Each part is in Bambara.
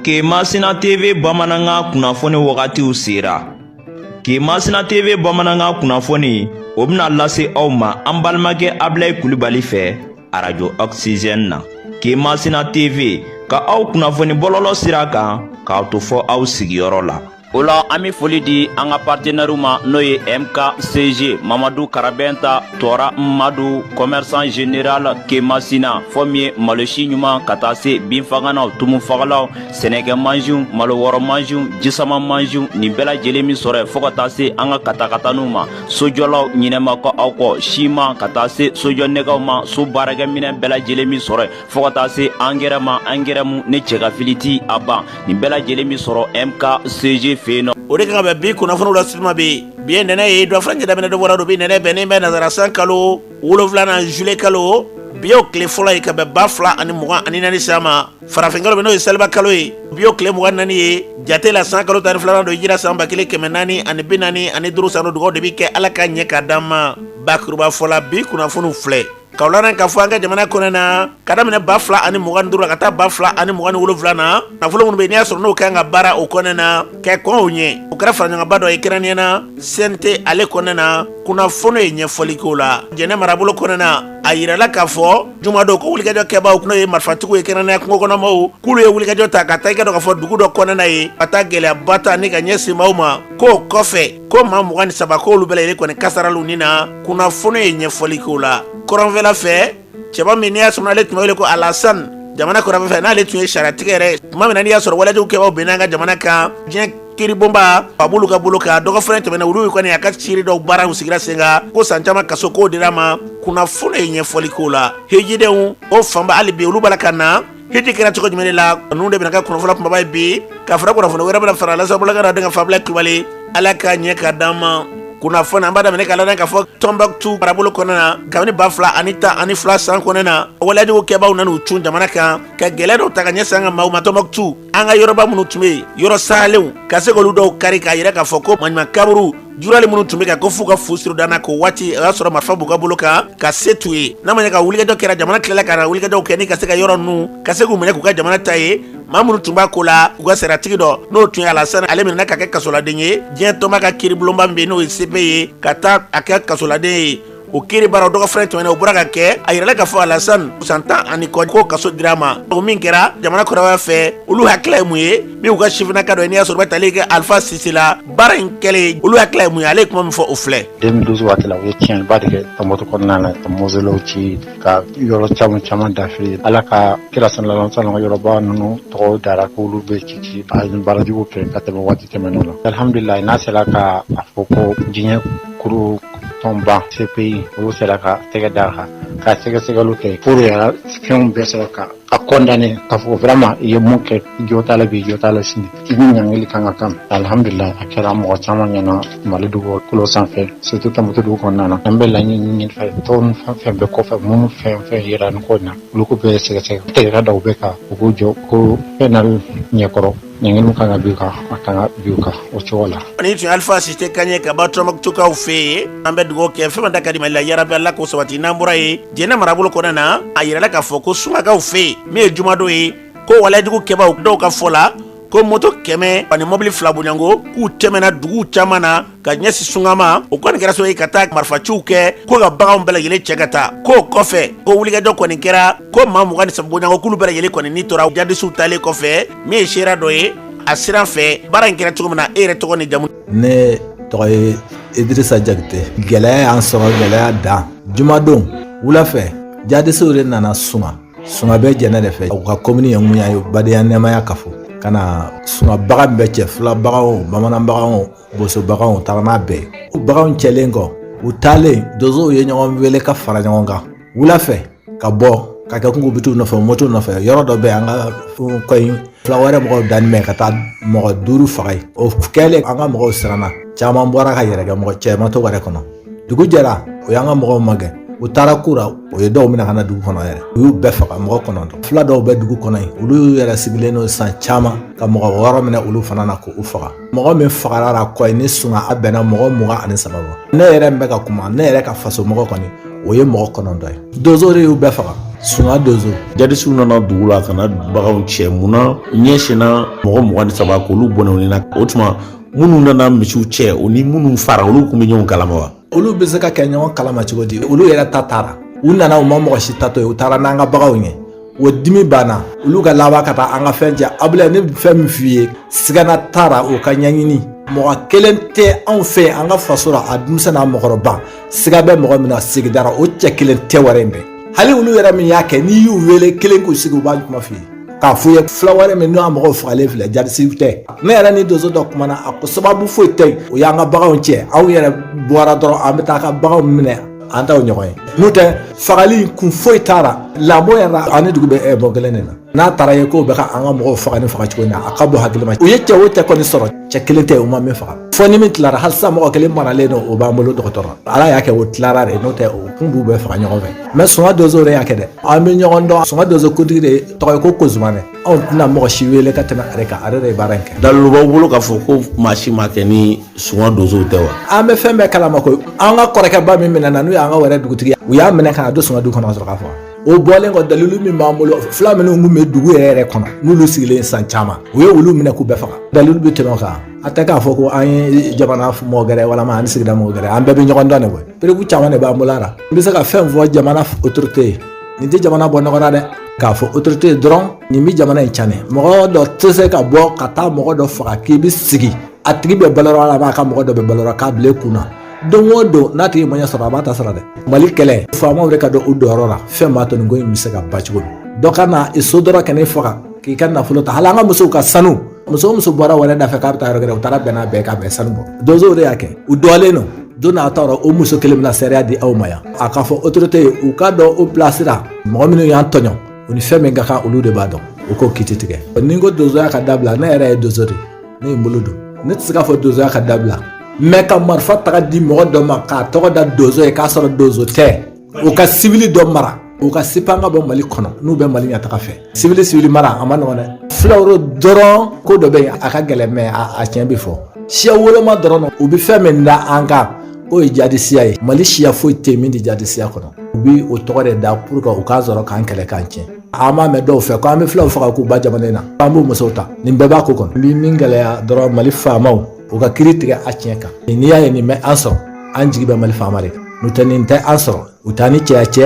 Kemasina TV Bamananga kunnafoni wagatiw sera. Kemasina TV Bamananga kunnafoni o bɛna lase aw ma an balimakɛ Abilaye Kulibali fɛ Radio Oxygène na. Kemasina TV ka aw kunnafoni bɔlɔlɔ sira kan k'aw to fɔ aw sigiyɔrɔ la. Ola an bɛ foli di an ka partenaires ma n'o ye MKCG Mamadou Karabenta Tora Mmadou commerçant général Kemasina fɔ min ye malosi ɲuman ka taa se binfaganaw tumufagalaw sɛnɛkɛ mansiw malo wɔrɔ mansiw jisama mansiw nin bɛɛ lajɛlen min sɔrɔ fɔ ka taa se an ka katakataniw ma sojɔlaw ɲinɛma kɔ aw kɔ siman ka taa se sojɔnɛgɛw ma so baarakɛminɛ bɛɛ lajɛlen min sɔrɔ fɔ ka taa se angɛrɛ ma angɛrɛ mun ne cɛ ka fili ti a ban nin bɛɛ lajɛlen min sɔrɔ MKCG feno o de kan ka bɛn bi kunnafoniw la sirima be bi ye nɛnɛ ye dɔ fana daminɛ dɔ bɔra do bi nɛnɛ bɛnnen bɛ nazarasan kalo 7 juillet kalo bi y'o tile fɔlɔ ye ka bɛn 2024 san ma farafinkalo bɛ n'o ye saliba kalo ye bi y'o tile 24 ye jate la san kalo 12 do hijira san 1445 san dugawu de bi kɛ ala ka ɲɛ ka d'an ma bakuruba fɔla bi kunnafoniw filɛ kawlanan ka fɔ an ka jamana kɔnɔ na ka daminɛ 2025 la ka taa 2027 na nafolo minnu bɛ n'i y'a sɔrɔ n'o kan ka baara o kɔnɔ na kɛ kɔn o ɲɛ o kɛra faraɲɔgɔnba dɔ ye kɛrɛnkɛrɛnnen na CNT ale kɔnɔ na kunnafoni ye ɲɛfɔli k'o la jɛnɛ marabolo kɔnɔ na a yirala k'a fɔ jumadon ko wulikajɔ kɛbaaw n'o ye marifatigiw ye kɛrɛnkɛrɛnnenya kungo kɔnɔmaw k'olu ye wulikajɔ ta ka taa i ka dɔn k'a fɔ dugu dɔ kɔnɔ na ye ka taa gɛlɛyaba ta ni ka ɲɛsin maaw ma k'o kɔfɛ ko maa 23 k'olu bɛɛ lajɛlen kɔni kasaralu nin na kunnafoni ye ɲɛfɔli k'o la kɔrɔnfɛla fɛ cɛba min n'i y'a sɔrɔ ale tun bɛ wele ko Alasani jamana kɔrɔnfɛ fɛ n'ale tun ye sariyatigɛ yɛrɛ tuma min na n'i y'a sɔrɔ walejugu kɛbaaw bɛnna an ka jamana kan diɲɛ kiribonba a b'olu ka bolo kan dɔgɔ fana tɛmɛna olu kɔni a ka ciri dɔw baaraw sigira sen kan ko san caman kaso k'o dira ma kunnafoni ye ɲɛfɔli k'o la hejidenw o fanba hali bi olu b'a la ka na heji kɛra cogo jumɛn de la ninnu de bɛna ka kunnafoni kumaba ye bi ka fara kunnafoni wɛrɛ bɛna fara Alasan Bɔlɔngara den ka Fabila Kulibali ala ka ɲɛ ka d'an ma kunnafoni an b'a daminɛ k'a ladon k'a fɔ Tɔnbɔkutu marabolo kɔnɔ na kabini 2012 san kɔnɔ na walejugu kɛbaaw nan'u cun jamana kan ka gɛlɛya dɔw ta ka ɲɛsin an ka maaw ma Tɔnbɔkutu an ka yɔrɔba minnu tun bɛ yen yɔrɔ salenw ka se k'olu dɔw kari k'a yira k'a fɔ ko maɲuman kaburu jurali minnu tun bɛ ka ko f'u ka fu siri danna k'o waati o y'a sɔrɔ marifa b'u ka bolo kan ka se t'u ye n'a ma ɲɛ ka wulikajɔ kɛra jamana tilala ka na wulikajɔw kɛ ni ka se ka yɔrɔ ninnu ka se k'u minɛ k'u ka jamana ta ye maa minnu tun b'a ko la u ka sariyatigii dɔ n'o tun ye Alasani ale minɛna ka kɛ kasoladen ye diɲɛ tɔnba ka kiiribulonba min bɛ yen n'o ye CP ye ka taa a kɛ kasoladen ye o kiiri baara o dɔgɔ fɛnɛ tɛmɛna o bɔra ka kɛ a yirala k'a fɔ Alasani san 10 k'o kaso dira ma o min kɛra jamana kɔrɔbaya fɛ olu hakilila ye mun ye min y'u ka sifinnaka dɔ ye n'i y'a sɔrɔ u bɛ tali kɛ Alpha Sise la baara in kɛlen olu hakilila ye mun ye ale ye kuma min fɔ o filɛ 2012 waati la u ye tiɲɛba de kɛ Tɔnbɔkutu kɔnɔna na ka mɔzelew ci ka yɔrɔ caman dafi ala ka kira sallallahu alaihi wasallam yɔrɔba ninnu tɔgɔ dara k'olu bɛ ci a ye baarajugu kɛ ka tɛmɛ waati tɛmɛn'o la alhamdulillah n'a sera ka a fɔ ko diɲɛ kuru tɔnba CPI olu sera ka tɛgɛ da kan ka sɛgɛsɛgɛliw kɛ pour yɛrɛ fɛnw bɛɛ sɔrɔ ka a condamné k'a fɔ vraiment i ye mun kɛ jɔ t'a la bi jɔ t'a la sini i bɛ ɲangili kan ka kan alhamdulillah a kɛra mɔgɔ caman ɲɛna Mali dugukolo sanfɛ surtout Tɔnbɔkutu dugu kɔnɔna na an bɛ laɲini ɲini fɛ tɔn ni fɛn bɛɛ kɔfɛ minnu fɛn yira nin ko in na olu ko bɛɛ sɛgɛsɛgɛ tɛgɛ daw bɛ kan u k'u jɔ ko fɛn na ɲɛkɔrɔ ɲangiliw kan ka bin kan a kan ka bin kan o cogo la. Ni tun ye Alpha Sise ka ɲɛ ka bɔ Tɔnbɔkutukaw fɛ yen an bɛ dugawu kɛ fɛn da ka di Mali la yarabi Ala k'o sabati n'an bɔra ye jɛnɛ marabolo kɔnɔna na a yirala k'a fɔ ko Sumakaw fɛ yen min ye jumadon ye ko walejugu kɛbaaw dɔw ka fɔ la ko moto 100 ani mobili 2 bonyango k'u tɛmɛna duguw caman na ka ɲɛsin sungama o kɔni kɛra so ye ka taa marifaciw kɛ ko ka baganw bɛɛ lajɛlen cɛ ka taa k'o kɔfɛ ko wulikajɔ kɔni kɛra ko maa 23 bonyango k'olu bɛɛ lajɛlen kɔni ni tora jadisiw talen kɔfɛ min ye seera dɔ ye a siran fɛ baara in kɛra cogo min na e yɛrɛ tɔgɔ ni jamu. Ne tɔgɔ ye Idrissa Jakite gɛlɛya y'an sɔrɔ gɛlɛya dan jumadon wula fɛ jadisiw de nana sunga bɛ jɛnɛ de fɛ u ka commune ye mun ye badenya nɛmaya ka fɔ ka na sunga bagan bɛɛ cɛ fila baganw bamanan baganw boso baganw taara n'a bɛɛ o baganw cɛlen kɔ u taalen dozow ye ɲɔgɔn wele ka fara ɲɔgɔn kan wula fɛ ka bɔ ka kɛ kungo bitiw nɔfɛ moto nɔfɛ yɔrɔ dɔ bɛ an ka kɔyin fila wɛrɛ mɔgɔw dani mɛ ka taa mɔgɔ 5 faga ye o kɛlen an ka mɔgɔw siranna caman bɔra ka yɛrɛkɛ mɔgɔ cɛman to wɛrɛ kɔnɔ dugu jɛra o y'an ka mɔgɔw magɛ u taara kura o ye dɔw mina ka na dugu kɔnɔ yɛrɛ u y'u bɛɛ faga mɔgɔ 9 fila dɔw bɛ dugu kɔnɔ yen olu y'u yɛrɛ sigilen n'o san caman ka mɔgɔ 6 minɛ olu fana na k'u faga mɔgɔ min fagara la kɔ ni sunga a bɛnna mɔgɔ 23 ne yɛrɛ bɛ ka kuma ne yɛrɛ ka faso mɔgɔ kɔni o ye mɔgɔ 9 ye dozo de y'u bɛɛ faga sunga dozo jadisiw nana dugu la ka na bagaw cɛ munna ɲɛsina mɔgɔ 23 k'olu bɔnɛw na o tuma minnu nana misiw cɛ o ni minnu fara olu kun bɛ ɲɔgɔn kalama wa olu bɛ se ka kɛ ɲɔgɔn kalama cogo di olu yɛrɛ ta taara u nana u ma mɔgɔ si ta to ye u taara n'an ka bagaw ɲɛ o dimi banna olu ka laban ka taa an ka fɛn cɛ Abulaye ne fɛn min f'i ye sigana taara o ka ɲɛɲini mɔgɔ kelen tɛ anw fɛ an ka faso la a denmisɛn n'a mɔgɔkɔrɔba siga bɛ mɔgɔ min na sigidara o cɛ kelen tɛ wɛrɛ in bɛ hali olu yɛrɛ min y'a kɛ n'i y'u wele kelen k'u sigi u b'a kuma f'i ye k'a f'u ye fila wɛrɛ min n'o y'a mɔgɔw fagalen filɛ jadisiw tɛ ne yɛrɛ ni donso dɔ kumana a ko sababu foyi tɛ yen o y'an ka baganw cɛ anw yɛrɛ bɔra dɔrɔn an bɛ taa ka baganw minɛ an t'aw ɲɔgɔn ye n'o tɛ fagali kun foyi taara lamɔ yɛrɛ ani dugu bɛ bɔ kelen de la n'a taara ye k'o bɛ ka an ka mɔgɔw faga ni faga cogo in na a ka bɔ hakili ma u ye cɛ o cɛ kɔni sɔrɔ cɛ kelen tɛ u ma min faga fɔ ni min tilara hali sisan mɔgɔ kelen maralen don o b'an bolo dɔgɔtɔrɔ ala y'a kɛ o tilara de n'o tɛ o kun b'u bɛɛ faga ɲɔgɔn fɛ mɛ sunga donso de y'a kɛ dɛ an bɛ ɲɔgɔn dɔn sunga donso kuntigi de tɔgɔ ye ko Kozumane anw tɛna mɔgɔ si wele ka tɛmɛ ale kan ale de ye baara in kɛ dalilu b'aw bolo k'a fɔ ko maa si ma kɛ ni sunga donsow tɛ wa an bɛ fɛn bɛɛ kalama ko an ka kɔrɔkɛba min minɛ na n'o y'an ka wɛrɛ dugutigi u y'a minɛ ka na don sunga du kɔnɔ ka sɔrɔ k'a faga o bɔlen kɔ dalilu min b'an bolo fila minnu kun bɛ dugu yɛrɛ kɔnɔ n'olu sigilen san caman u ye olu minɛ k'u bɛɛ faga dalilu bɛ tɛmɛ o kan a tɛ k'a fɔ ko an ye jamana mɔgɔ gɛrɛ walama an sigida mɔgɔ gɛrɛ an bɛɛ bɛ ɲɔgɔn dɔn de koyi perewu caman de b'an bolo a la n bɛ se ka fɛn fɔ jamana autorité ye nin tɛ jamana bɔ nɔgɔ la dɛ k'a fɔ autorité ye dɔrɔn nin bɛ jamana in tiɲɛ mɔgɔ dɔ tɛ se ka bɔ ka taa mɔgɔ dɔ faga k'i bɛ sigi a tigi bɛ balo la a ka mɔgɔ dɔ bɛ balo k'a bila kun na don o don n'a tigi mɔɲɛ sɔrɔ a b'a ta sara dɛ mali kɛlɛ faamaw de ka don u dɔyɔrɔ la fɛn b'a to nin ko in bɛ se ka ba cogo min dɔ ka na i so dɔrɔn ka n'i faga k'i ka nafolo ta hali an ka musow ka sanu muso o muso bɔra wɛrɛ da fɛ k'a bɛ taa yɔrɔ wɛrɛ u taara bɛn n'a bɛɛ k'a bɛn sanu bɔ donsow de y'a kɛ u dɔɔlen don don n'a ta o muso kelen bɛna sariya di aw ma yan a k'a fɔ autorité ye u ka dɔn o place la mɔgɔ minnu y'an tɔɲɔ u ni fɛn min ka kan olu de b'a dɔn u k'o kiti tigɛ ni n ko donsoya ka dabila ne yɛrɛ ye donso de ne ye n bolo don ne tɛ se k'a fɔ donsoya ka dabila mɛ ka marifa taga di mɔgɔ dɔ ma k'a tɔgɔ da donso ye k'a sɔrɔ donso tɛ u ka sibili dɔ mara u ka sipan ka bɔ mali kɔnɔ n'u bɛ mali ɲɛtaga fɛ sibili mara a ma nɔgɔn dɛ filaw dɔrɔn ko dɔ bɛ yen a ka gɛlɛn mɛ a tiɲɛ bɛ fɔ siya woloma dɔrɔn u bɛ fɛn min da an kan k'o ye jadisiya ye mali siya foyi tɛ min di jadisiya kɔnɔ u bɛ o tɔgɔ de da pour que u k'a sɔrɔ k'an kɛlɛ k'an tiɲɛ an b'a mɛn dɔw fɛ ko an bɛ filaw faga k'u ba jamana in na an b'u musow ta nin bɛɛ b'a ko kɔnɔ n bɛ min gɛlɛya dɔrɔn mali faamaw u ka kiiri tigɛ a tiɲɛ kan n'i y'a ye nin bɛ an sɔrɔ an jigi bɛ mali faama de kan n'u tɛ nin tɛ an sɔrɔ u t'a ni cɛya cɛ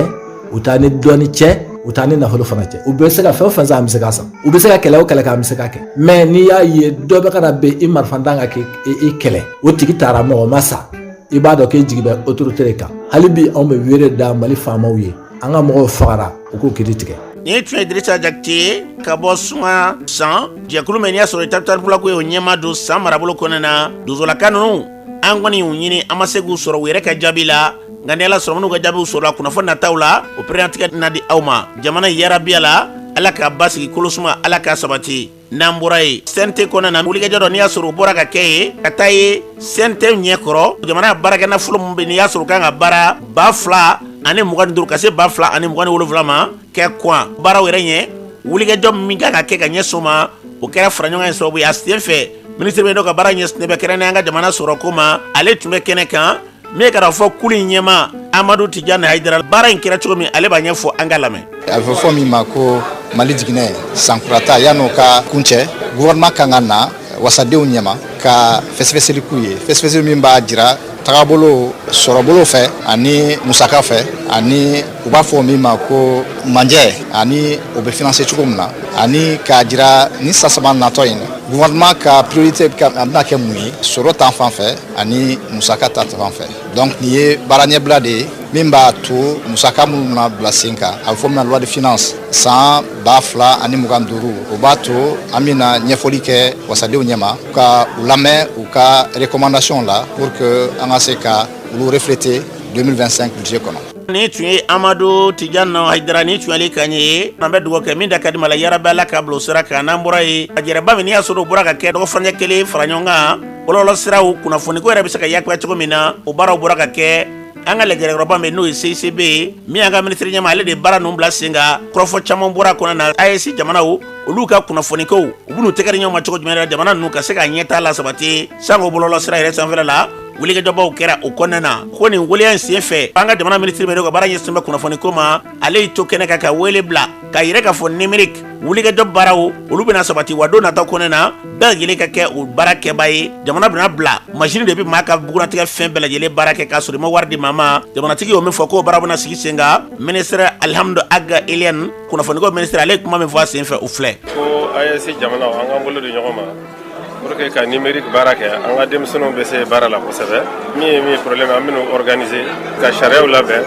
u t'a ni dɔɔni cɛ u t'a ni nafolo fana cɛ u bɛ se ka fɛn o fɛn san an bɛ se k'a san u bɛ se ka kɛlɛ o kɛlɛ k'an bɛ se k'a kɛ mɛ n'i y'a ye dɔ bɛ ka na bɛn i marifantan ka kɛ i kɛlɛ o tigi taara mɔgɔ ma sa i b'a dɔn k'e jigi bɛ autorité de kan hali bi anw bɛ wele da mali faamaw ye an ka mɔgɔw fagara u k'o kiiri tigɛ ni tun ye Dirisa Jakite ka bɔ Sunga san jɛkulu min n'i y'a sɔrɔ i taara ko ye o ɲɛma don san marabolo kɔnɔna na donsolaka ninnu an kɔni y'u ɲini an ma se k'u sɔrɔ u yɛrɛ ka jaabi la nka ni ala sɔrɔ minnu ka jaabiw sɔrɔla kunnafoni nataw la o perenatigɛ na di aw ma jamana yarabiya la ala k'a basigi kolosuma ala k'a sabati n'an bɔra ye CNT kɔnɔna na wulikajɔ dɔ n'i y'a sɔrɔ o bɔra ka kɛ ye ka taa ye CNT ɲɛkɔrɔ jamana baarakɛ nafolo min bɛ n'i y'a sɔrɔ kan ka baara 2000 ani 25 ka se 2000 ani 27 ma kɛ kɔn baaraw yɛrɛ ɲɛ wulikajɔ min kan ka kɛ ka ɲɛsin o ma o kɛra fara ɲɔgɔn ye sababu ye a sen fɛ minisiri bɛ dɔ ka baara ɲɛsinnen bɛ kɛrɛnkɛrɛnnen an ka jamana sɔrɔ ko ma ale tun bɛ kɛnɛ kan min ka fɔ kulu in ɲɛma Amadu Tijani Hayidara baara in kɛra cogo min ale b'a ɲɛfɔ an ka lamɛn a bɛ fɔ min ma ko Mali jiginɛ sankurata yan'o ka kuncɛ gouvernement kan ka na wasadenw ɲɛma ka fɛsɛfɛsɛli k'u ye fɛsɛfɛsɛli min b'a jira tagabolo sɔrɔbolo fɛ ani musaka fɛ ani u b'a fɔ min ma ko manjɛ ani o bɛ financer cogo min na ani k'a jira ni san saba natɔ in gouvernement ka priorité a bɛna kɛ mun ye sɔrɔ ta fan fɛ ani musaka ta fan fɛ donc nin ye baara ɲɛbila de ye min b'a to musaka minnu bɛna bila sen kan a bɛ fɔ min na loi de finance san 2025 o b'a to an bɛna ɲɛfɔli kɛ wasadenw ɲɛma ka u lamɛn u ka recommandation la pour que an ka se ka olu refléter 2025 budget kɔnɔ. ni tun ye Amadu Tijani Hayidara ni tun y'ale kan ye an bɛ dugawu kɛ min da ka di ma la yarabi ala k'a bila o sira kan n'an bɔra ye a jɛrɛba min n'i y'a sɔrɔ o bɔra ka kɛ dɔgɔfurancɛ kelen fara ɲɔgɔn kan bɔlɔlɔ siraw kunnafoniko yɛrɛ bɛ se ka yakuya cogo min na o baaraw bɔra ka kɛ an ka lajɛrɛyɔrɔba min n'o ye CICB ye min y'an ka minisiri ɲɛma ale de baara ninnu bila sen kan kɔrɔfɔ caman bɔra a kɔnɔna na AES jamanaw olu ka kunnafonikow u b'u n'u tɛgɛ di ɲɔgɔn ma cogo jumɛn na jamana ninnu ka se ka ɲɛtaa la sabati sango bɔlɔlɔ sira yɛrɛ sanfɛla la wulikajɔbaw kɛra o kɔnɔna na ko nin waleya in sen fɛ an ka jamana minisiri bɛ ka baara ɲɛsin bɛ kunnafoni ko ma ale y'i to kɛnɛ kan ka wele bila ka yɛrɛ k'a fɔ numérique wulikajɔ baaraw olu bɛna sabati wa don nataw kɔnɔna na bɛɛ lajɛlen ka kɛ o baara kɛba ye jamana bɛna bila machine de bɛ maa ka bugunatigɛ fɛn bɛɛ lajɛlen baara kɛ k'a sɔrɔ i ma wari di maa ma jamanatigi y'o min fɔ k'o baara bɛna sigi sen kan ministre Alhamdu Aga Eliane kunnafoniko ministre ale ye kuma min fɔ a sen fɛ o filɛ ko AES jamana an k'an bolo di ɲɔgɔn ma pour que ka numérique baara kɛ an ka denmisɛnninw bɛ se baara la kosɛbɛ min ye problème an bɛn'o organiser ka sariyaw labɛn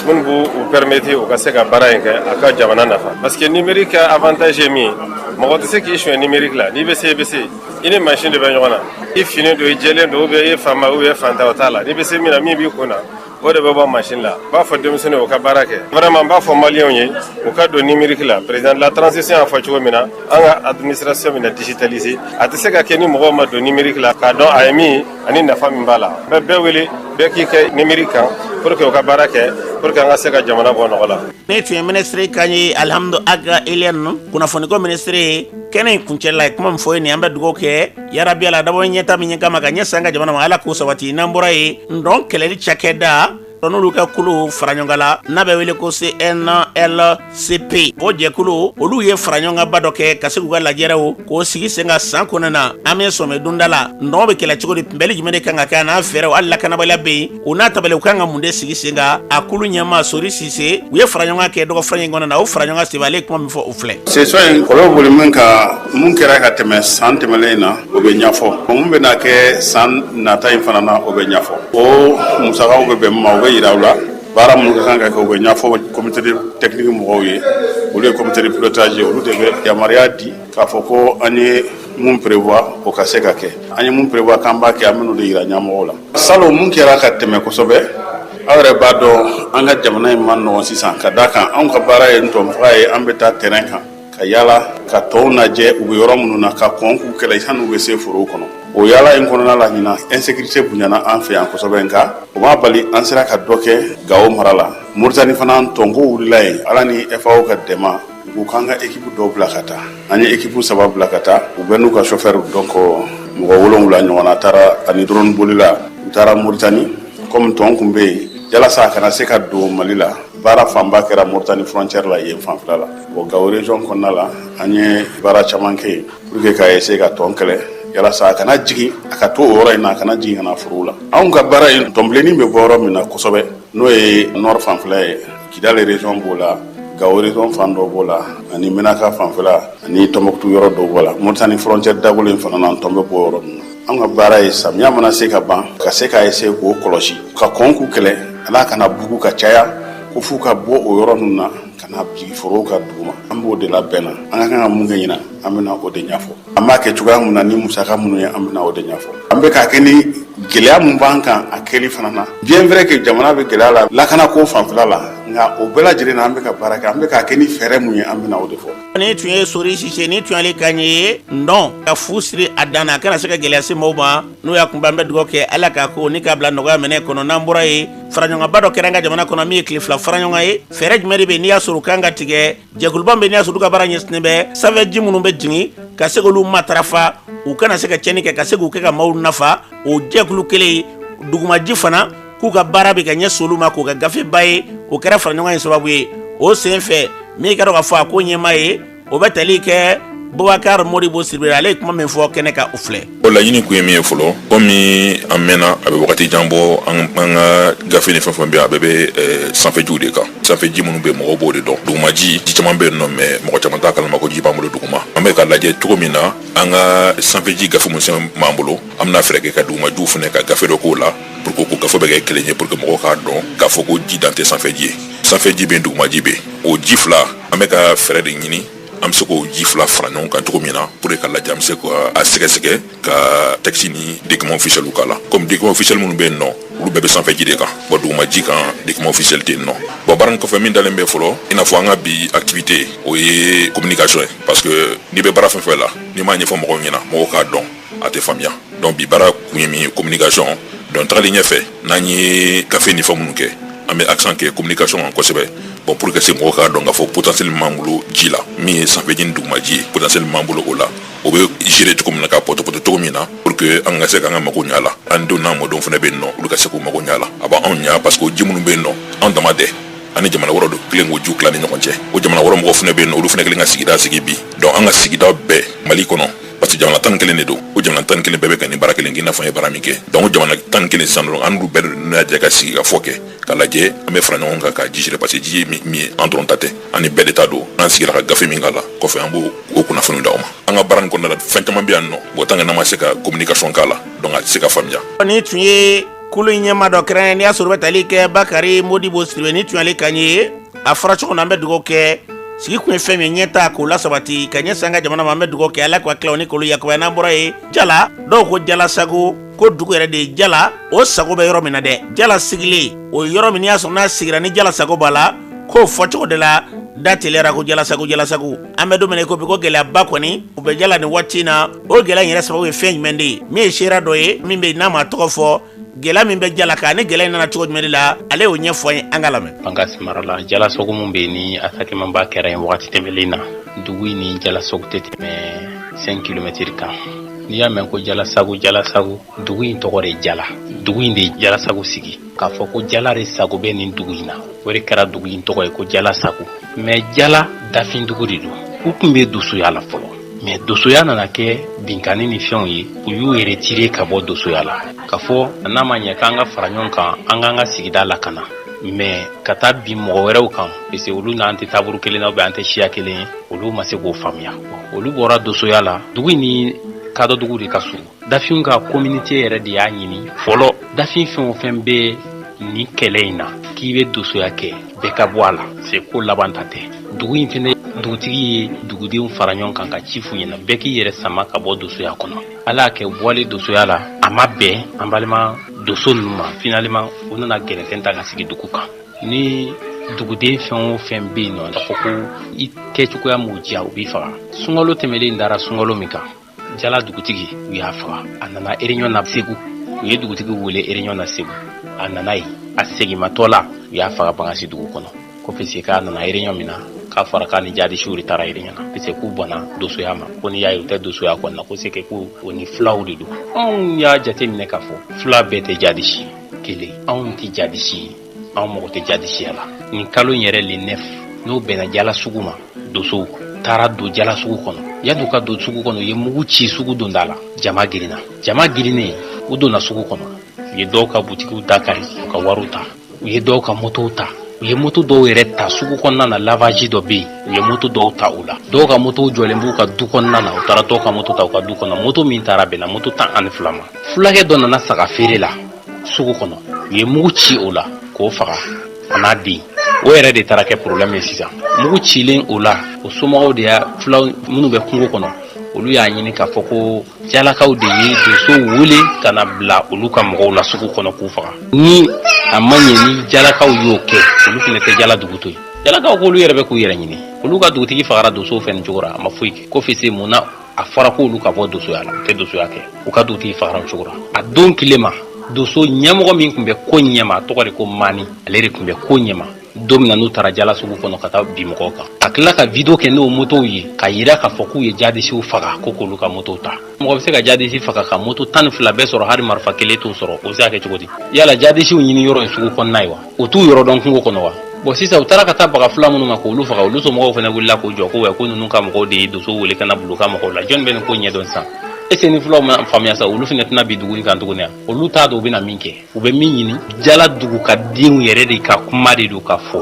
minnu b'u permettre u ka se ka baara in kɛ a ka jamana nafa parce que numérique ka avantage ye min ye mɔgɔ tɛ se k'i suɲɛ numérique la n'i bɛ se i bɛ se i ni machine de bɛ ɲɔgɔn na i fini don i jɛlen don ou bien i ye faama ou bien fantan o t'a la n'i bɛ se min na min b'i kun na o de bɛ bɔ machine la n b'a fɔ denmisɛnninw u ka baara kɛ vraiment n b'a fɔ maliyɛnw ye u ka don numérique la président de la transition y'a fɔ cogo min na an ka administration bɛna digitaliser a tɛ se ka kɛ ni mɔgɔw ma don numérique la k'a dɔn a ye min ye ani nafa min b'a la n bɛ bɛɛ wele bɛɛ k'i kɛ numérique kan pour que u ka baara kɛ pour que an ka se ka jamana bɔ nɔgɔ la. ne tun ye ministre kan ye Alhamdu Aga Eliane kunnafoniko ministre ye kɛnɛ in kuncɛla ye kuma min fɔ ye nin an bɛ dugawu kɛ yarabi ala dabɔ ɲɛta min ɲɛ kama ka ɲɛsin an ka jamana ma ala k'o sabati n'an bɔra ye ndɔn kɛlɛli cakɛda n'olu ka kulu fara ɲɔgɔn la n'a bɛ wele ko CNLCP o jɛkulu olu ye fara ɲɔgɔn ba dɔ kɛ ka se k'u ka lajɛrew k'o sigi sen kan san kɔnɔna na an bɛ sɔmɛ donda la ndɔn bɛ kɛlɛ cogo di kunbɛli jumɛn de kan ka kɛ a n'a fɛɛrɛw hali lakanabaliya bɛ yen o n'a tabali u kan ka mun de sigi sen kan a kulu ɲɛma Sori Sise u ye fara ɲɔgɔn kɛ dɔgɔ fara in kɔnɔna na o fara ɲɔgɔn sɛbɛn ale ye kuma min fɔ o filɛ. session in kɔlɔlɔ boli min kan mun kɛra ka tɛmɛ san tɛmɛlen in na o bɛ ɲɛfɔ mun bɛna kɛ san nata in fana na o bɛ ɲɛfɔ o musakaw bɛ bɛn ma o bɛ yira u la baara minnu ka kan ka kɛ u bɛ ɲɛfɔ comité technique mɔgɔw ye olu ye comité de pilotage ye olu de bɛ yamaruya di k'a fɔ ko an ye mun prévoit o ka se ka kɛ an ye mun prévoit k'an b'a kɛ an bɛn'o de yira ɲɛmɔgɔw la salon mun kɛra ka tɛmɛ kosɛbɛ aw yɛrɛ b'a dɔn an ka jamana in ma nɔgɔn sisan ka d'a kan anw ka baara ye ntɔnfaga ye an bɛ taa terrain kan ka yaala ka tɔw lajɛ u bɛ yɔrɔ minnu na ka kɔn k'u kɛlɛ san'u bɛ se forow kɔnɔ o yaala in kɔnɔna la ɲina insécurité bonyana an fɛ yan kosɛbɛ nka o b'a bali an sera ka dɔ kɛ Gao mara la Moritani fana tɔnko wulila yen ala ni FAO ka dɛmɛ u k'an ka équipe dɔw bila ka taa an ye équipe 3 bila ka taa u bɛ n'u ka chauffeur donc mɔgɔ 7 ɲɔgɔnna taara ani drone bolila u taara Moritani comme tɔn kun bɛ yen yalasa a kana se ka don Mali la baara fanba kɛra Moritani frontière la yen fanfɛla la o Gao région kɔnɔna la an ye baara caman kɛ yen pour que ka essayer ka tɔn kɛlɛ yalasa a kana jigin a ka to o yɔrɔ in na a kana jigin ka na forow la anw ka baara ye tɔnbilennin bɛ bɔ yɔrɔ min na kosɛbɛ n'o ye nord fanfɛla ye Kidali région b'o la Gao région fan dɔ b'o la ani Menaka fanfɛla ani Tɔnbɔkutu yɔrɔ dɔw b'o la Moritani frontière dagolo in fana na tɔn bɛ bɔ yɔrɔ min na an ka baara ye samiya mana se ka ban ka se ka essayer k'o kɔlɔsi ka kɔn k'u kɛlɛ ala kana bugu ka caya ko f'u ka bɔ o yɔrɔ ninnu na ka na jigin forow ka dugu ma an b'o de labɛn na an ka kan ka mun kɛ ɲina an bɛna o de ɲɛfɔ an b'a kɛ cogoya mun na ni musaka minnu ye an bɛna o de ɲɛfɔ an bɛ k'a kɛ ni gɛlɛya mun b'an kan a kɛli fana na bien vrai que jamana bɛ gɛlɛya la lakana ko fanfɛla la nka o bɛɛ lajɛlen na an bɛ ka baara kɛ an bɛ k'a kɛ ni fɛɛrɛ mun ye an bɛna o de fɔ. ni tun ye Sori Sise ni tun y'ale kan ye ndɔn ka fu siri a dan na a kana se ka gɛlɛya se maaw ma n'o y'a kunbɛn an bɛ dugawu kɛ ala k'a ko ni k'a bila nɔgɔya minɛ kɔnɔ n'an bɔra ye faraɲɔgɔnba dɔ kɛra an ka jamana kɔnɔ min ye tile 2 faraɲɔgɔn ye fɛɛrɛ jumɛn de bɛ n'i y'a sɔrɔ u kan ka tigɛ jɛkuluba bɛ n'i y'a sɔrɔ u ka baara ɲɛsinnen bɛ sanfɛji minnu bɛ jigin ka se k'olu matarafa u kana se ka tiɲɛni kɛ ka se k'u kɛ ka maaw nafa o jɛkulu kelen dugumaji fana k'u ka baara bɛ ka ɲɛsin olu ma k'u ka gafe ba ye o kɛra faraɲɔgɔn ye sababu ye o sen fɛ min ka dɔn k'a fɔ a ko ɲɛmaa ye o bɛ tali kɛ Boubacar Modibo Sidibe ale ye kuma min fɔ kɛnɛ kan o filɛ. O laɲini kun ye min ye fɔlɔ komi an mɛnna a bɛ wagati jan bɔ an ka gafe ni fɛn fɛn bɛ a bɛɛ bɛ sanfɛjiw de kan sanfɛji minnu bɛ mɔgɔw b'o de dɔn dugumaji ji caman bɛ yen nɔ mais mɔgɔ caman t'a kalama ko ji b'an bolo duguma an bɛ ka lajɛ cogo min na an ka sanfɛji gafe minnu sɛbɛn b'an bolo an bɛna fɛɛrɛ kɛ ka dugumajiw fana ka gafe dɔ k'o la pour que ko gafe bɛ kɛ kelen ye pour que mɔgɔw k'a dɔn k'a fɔ ko ji dan tɛ sanfɛji ye sanfɛji bɛ yen dugumaji bɛ yen o ji fila an bɛ ka fɛɛrɛ de ɲini an bɛ se k'o ji fila fara ɲɔgɔn kan cogo min na pour que ka lajɛ an bɛ se k'a sɛgɛsɛgɛ ka texte ni document officiel k'a la comme document officiel minnu bɛ yen nɔ olu bɛɛ bɛ sanfɛji de kan bon dugumaji kan document officiel tɛ yen nɔ bon baara in kɔfɛ min dalen bɛ fɔlɔ i n'a fɔ an ka bi activité o ye communication ye parce que n'i bɛ baara fɛn fɛn la n'i m'a ɲɛfɔ mɔgɔw ɲɛna mɔgɔw k'a dɔn a tɛ faamuya donc bi baara kun ye min ye communication donc tagalen ɲɛfɛ n'an ye gafe ni fɛn minnu kɛ an bɛ accent kɛ communication kan kosɛbɛ bon pour que se mɔgɔ ka dɔn k'a fɔ potentiel min b'an bolo ji la min ye sanfɛjini duguma ji ye potentiel min b'an bolo o la o bɛ gérer cogo min na k'a pɔtɔpɔtɔ cogo min na pour que an ka se k'an ka mago ɲa la an denw n'a mɔdenw fana bɛ yen nɔ olu ka se k'u mago ɲa la a b'anw ɲa parce que o ji minnu bɛ yen nɔ anw dama tɛ ani jamana wɛrɛw de kelen k'o jiw tila ni ɲɔgɔn cɛ o jamana wɛrɛ mɔgɔw fana bɛ yen nɔ olu fana kelen ka sigida sigi bi donc an ka sigida bɛɛ Mali kɔnɔ parce que jamana 11 de don o jamana 11 bɛɛ bɛ ka nin baara kelen kɛ i n'a fɔ an ye baara min kɛ donc o jamana 11 sisan dɔrɔn an n'u bɛɛ lajɛ ka sigi ka fɔ kɛ ka lajɛ an bɛ fara ɲɔgɔn kan ka ji gérer parce que ji ye min ye an dɔrɔn ta tɛ an ni bɛɛ de ta don an sigira ka gafe min k'a la kɔfɛ an b'o kunnafoni d'aw ma an ka baara nin kɔnɔna la fɛn caman bɛ yan nɔ bon tant que n'an ma se ka communication k'a la donc a tɛ se ka faamuya. Ni tun ye kulu ɲɛma dɔ kɛrɛn n'i y'a sɔrɔ bɛ tali kɛ Bakari Modibo Sidibe ni tun y'ale kan ye a fɔra cogo min na an bɛ dugawu kɛ sigi kun ye fɛn min ɲɛ ta k'o lasabati ka ɲɛ san ka jamana ma an bɛ dugawu kɛ Ala ka tila o ni k'olu yakubaya n'an bɔra ye Jala dɔw ko Jala Sago ko dugu yɛrɛ de ye Jala o sago bɛ yɔrɔ min na dɛ Jala sigilen o yɔrɔ min n'i y'a sɔrɔ n'a sigira ni Jala Sago b'a la k'o fɔ cogo de la da teliyara ko Jala Sago an bɛ don min na ko bi ko gɛlɛyaba kɔni u bɛ Jala ni waati in na o gɛlɛya in yɛrɛ sababu ye fɛn jumɛn de ye min ye seera dɔ ye min bɛ n'a ma tɔgɔ fɔ gɛlɛya min bɛ Jala kan ni gɛlɛya in nana cogo jumɛn de la ale y'o ɲɛfɔ an ye an ka lamɛn. Pangasi mara la Jala Sago mun bɛ yen ni attaquement kɛra yen wagati tɛmɛlen na dugu in ni Jala Sago tɛ tɛmɛ 5 km kan n'i y'a mɛn ko Jala Sago dugu in tɔgɔ de Jala dugu in de Jala Sago sigi k'a fɔ ko Jala de sago bɛ nin dugu in na o de kɛra dugu in tɔgɔ ye ko Jala Sago mais Jala dafin dugu de don u tun bɛ dosoya la fɔlɔ mais dosoya nana kɛ binkani ni fɛnw ye u y'u retirer ka bɔ dosoya la ka fɔ n'a ma ɲɛ k'an ka fara ɲɔgɔn kan an k'an ka sigida lakana mais ka taa bin mɔgɔ wɛrɛw kan parce que olu n'an tɛ taabolo kelen na ou bien an tɛ siya kelen ye olu ma se k'o faamuya olu bɔra dosoya la dugu in ni kadɔ dugu de ka surun dafin ka communauté yɛrɛ de y'a ɲini fɔlɔ dafin fɛn o fɛn bɛ ni kɛlɛ in na k'i bɛ dosoya kɛ bɛɛ ka bɔ a la c'est ko laban ta tɛ dugu in fɛnɛ dugutigi ye dugudenw fara ɲɔgɔn kan ka ci f'u ɲɛna bɛɛ k'i yɛrɛ sama ka bɔ dosoya kɔnɔ ala y'a kɛ bɔlen dosoya la a ma bɛn an balima doso ninnu ma finalement u nana gɛrɛtɛn ta ka sigi dugu kan ni duguden fɛn o fɛn bɛ yen nɔ k'a fɔ ko i kɛcogoya m'o diya u b'i faga sunkalo tɛmɛlen dara sunkalo min kan Jala dugutigi u y'a faga a nana réunion na Segu u ye dugutigi wele réunion na Segu a nana ye a segimatɔ la u y'a faga Bangasi dugu kɔnɔ ko parce que k'a nana réunion min na k'a fɔra k'a ni jadisiw de taara réunion na parce que k'u bɔnna dosoya ma ko n'i y'a ye u tɛ dosoya kɔnɔ na ko c'est que ko o ni filaw de don anw y'a jate minɛ k'a fɔ fila bɛɛ tɛ jadisi kelen anw tɛ jadisi ye anw mago tɛ jadisiya la nin kalo in yɛrɛ le 9 n'o bɛnna Jala sugu ma dosow taara don Jala sugu kɔnɔ yan'u ka don sugu kɔnɔ u ye mugu ci sugu donda la jama girinna jama girinnen u donna sugu kɔnɔ u ye dɔw ka butikiw dakari u ka wariw ta u ye dɔw ka motow ta u ye moto dɔw yɛrɛ ta sugu kɔnɔna na lavage dɔ bɛ yen u ye moto dɔw ta u la dɔw ka motow jɔlen b'u ka du kɔnɔna na u taara dɔw ka moto ta u ka du kɔnɔ moto min taara bɛnna moto 12 ma fulakɛ dɔ nana saga feere la sugu kɔnɔ u ye mugu ci o la k'o faga a n'a den o yɛrɛ de taara kɛ problème ye sisan mugu cilen o la o somɔgɔw de y'a fulaw minnu bɛ kungo kɔnɔ olu y'a ɲini k'a fɔ ko Jalakaw de ye doso wele ka na bila olu ka mɔgɔw la sugu kɔnɔ k'u faga ni a ma ɲɛ ni Jalakaw y'o kɛ olu fana tɛ Jala dugu to yen Jalakaw k'olu yɛrɛ bɛ k'u yɛrɛ ɲini olu ka dugutigi fagara dosow fɛ nin cogo la a ma foyi kɛ ko fese mun na a fɔra k'olu ka bɔ dosoya la u tɛ dosoya kɛ u ka dugutigi fagara nin cogo la a don tile ma doso ɲɛmɔgɔ min tun bɛ ko ɲɛma a tɔgɔ de ko Mani ale de tun bɛ ko ɲɛma don min na n'u taara Jala sugu kɔnɔ ka taa bi mɔgɔw kan a tila ka video kɛ n'o motow ye ka yira k'a fɔ k'u ye jadisiw faga ko k'olu ka motow ta mɔgɔ bɛ se ka jadisi faga ka moto 12 bɛɛ sɔrɔ hali marifa kelen t'o sɔrɔ o bɛ se ka kɛ cogo di yala jadisiw ɲini yɔrɔ ye sugu kɔnɔna ye wa o t'u yɔrɔ dɔn kungo kɔnɔ wa bon sisan u taara ka taa baga fila minnu ma k'olu faga olu somɔgɔw fana wulila k'o jɔ ko ko ninnu ka mɔgɔw de ye doso wele ka na bulu ka mɔgɔw la jɔn bɛ nin ko ɲɛdɔn sisan est-ce que ni fulaw ma faamuya sa olu fana tɛna bi dugu in kan tuguni yan olu t'a dɔn u bɛna min kɛ u bɛ min ɲini Jala dugu ka denw yɛrɛ de ka kuma de don ka fɔ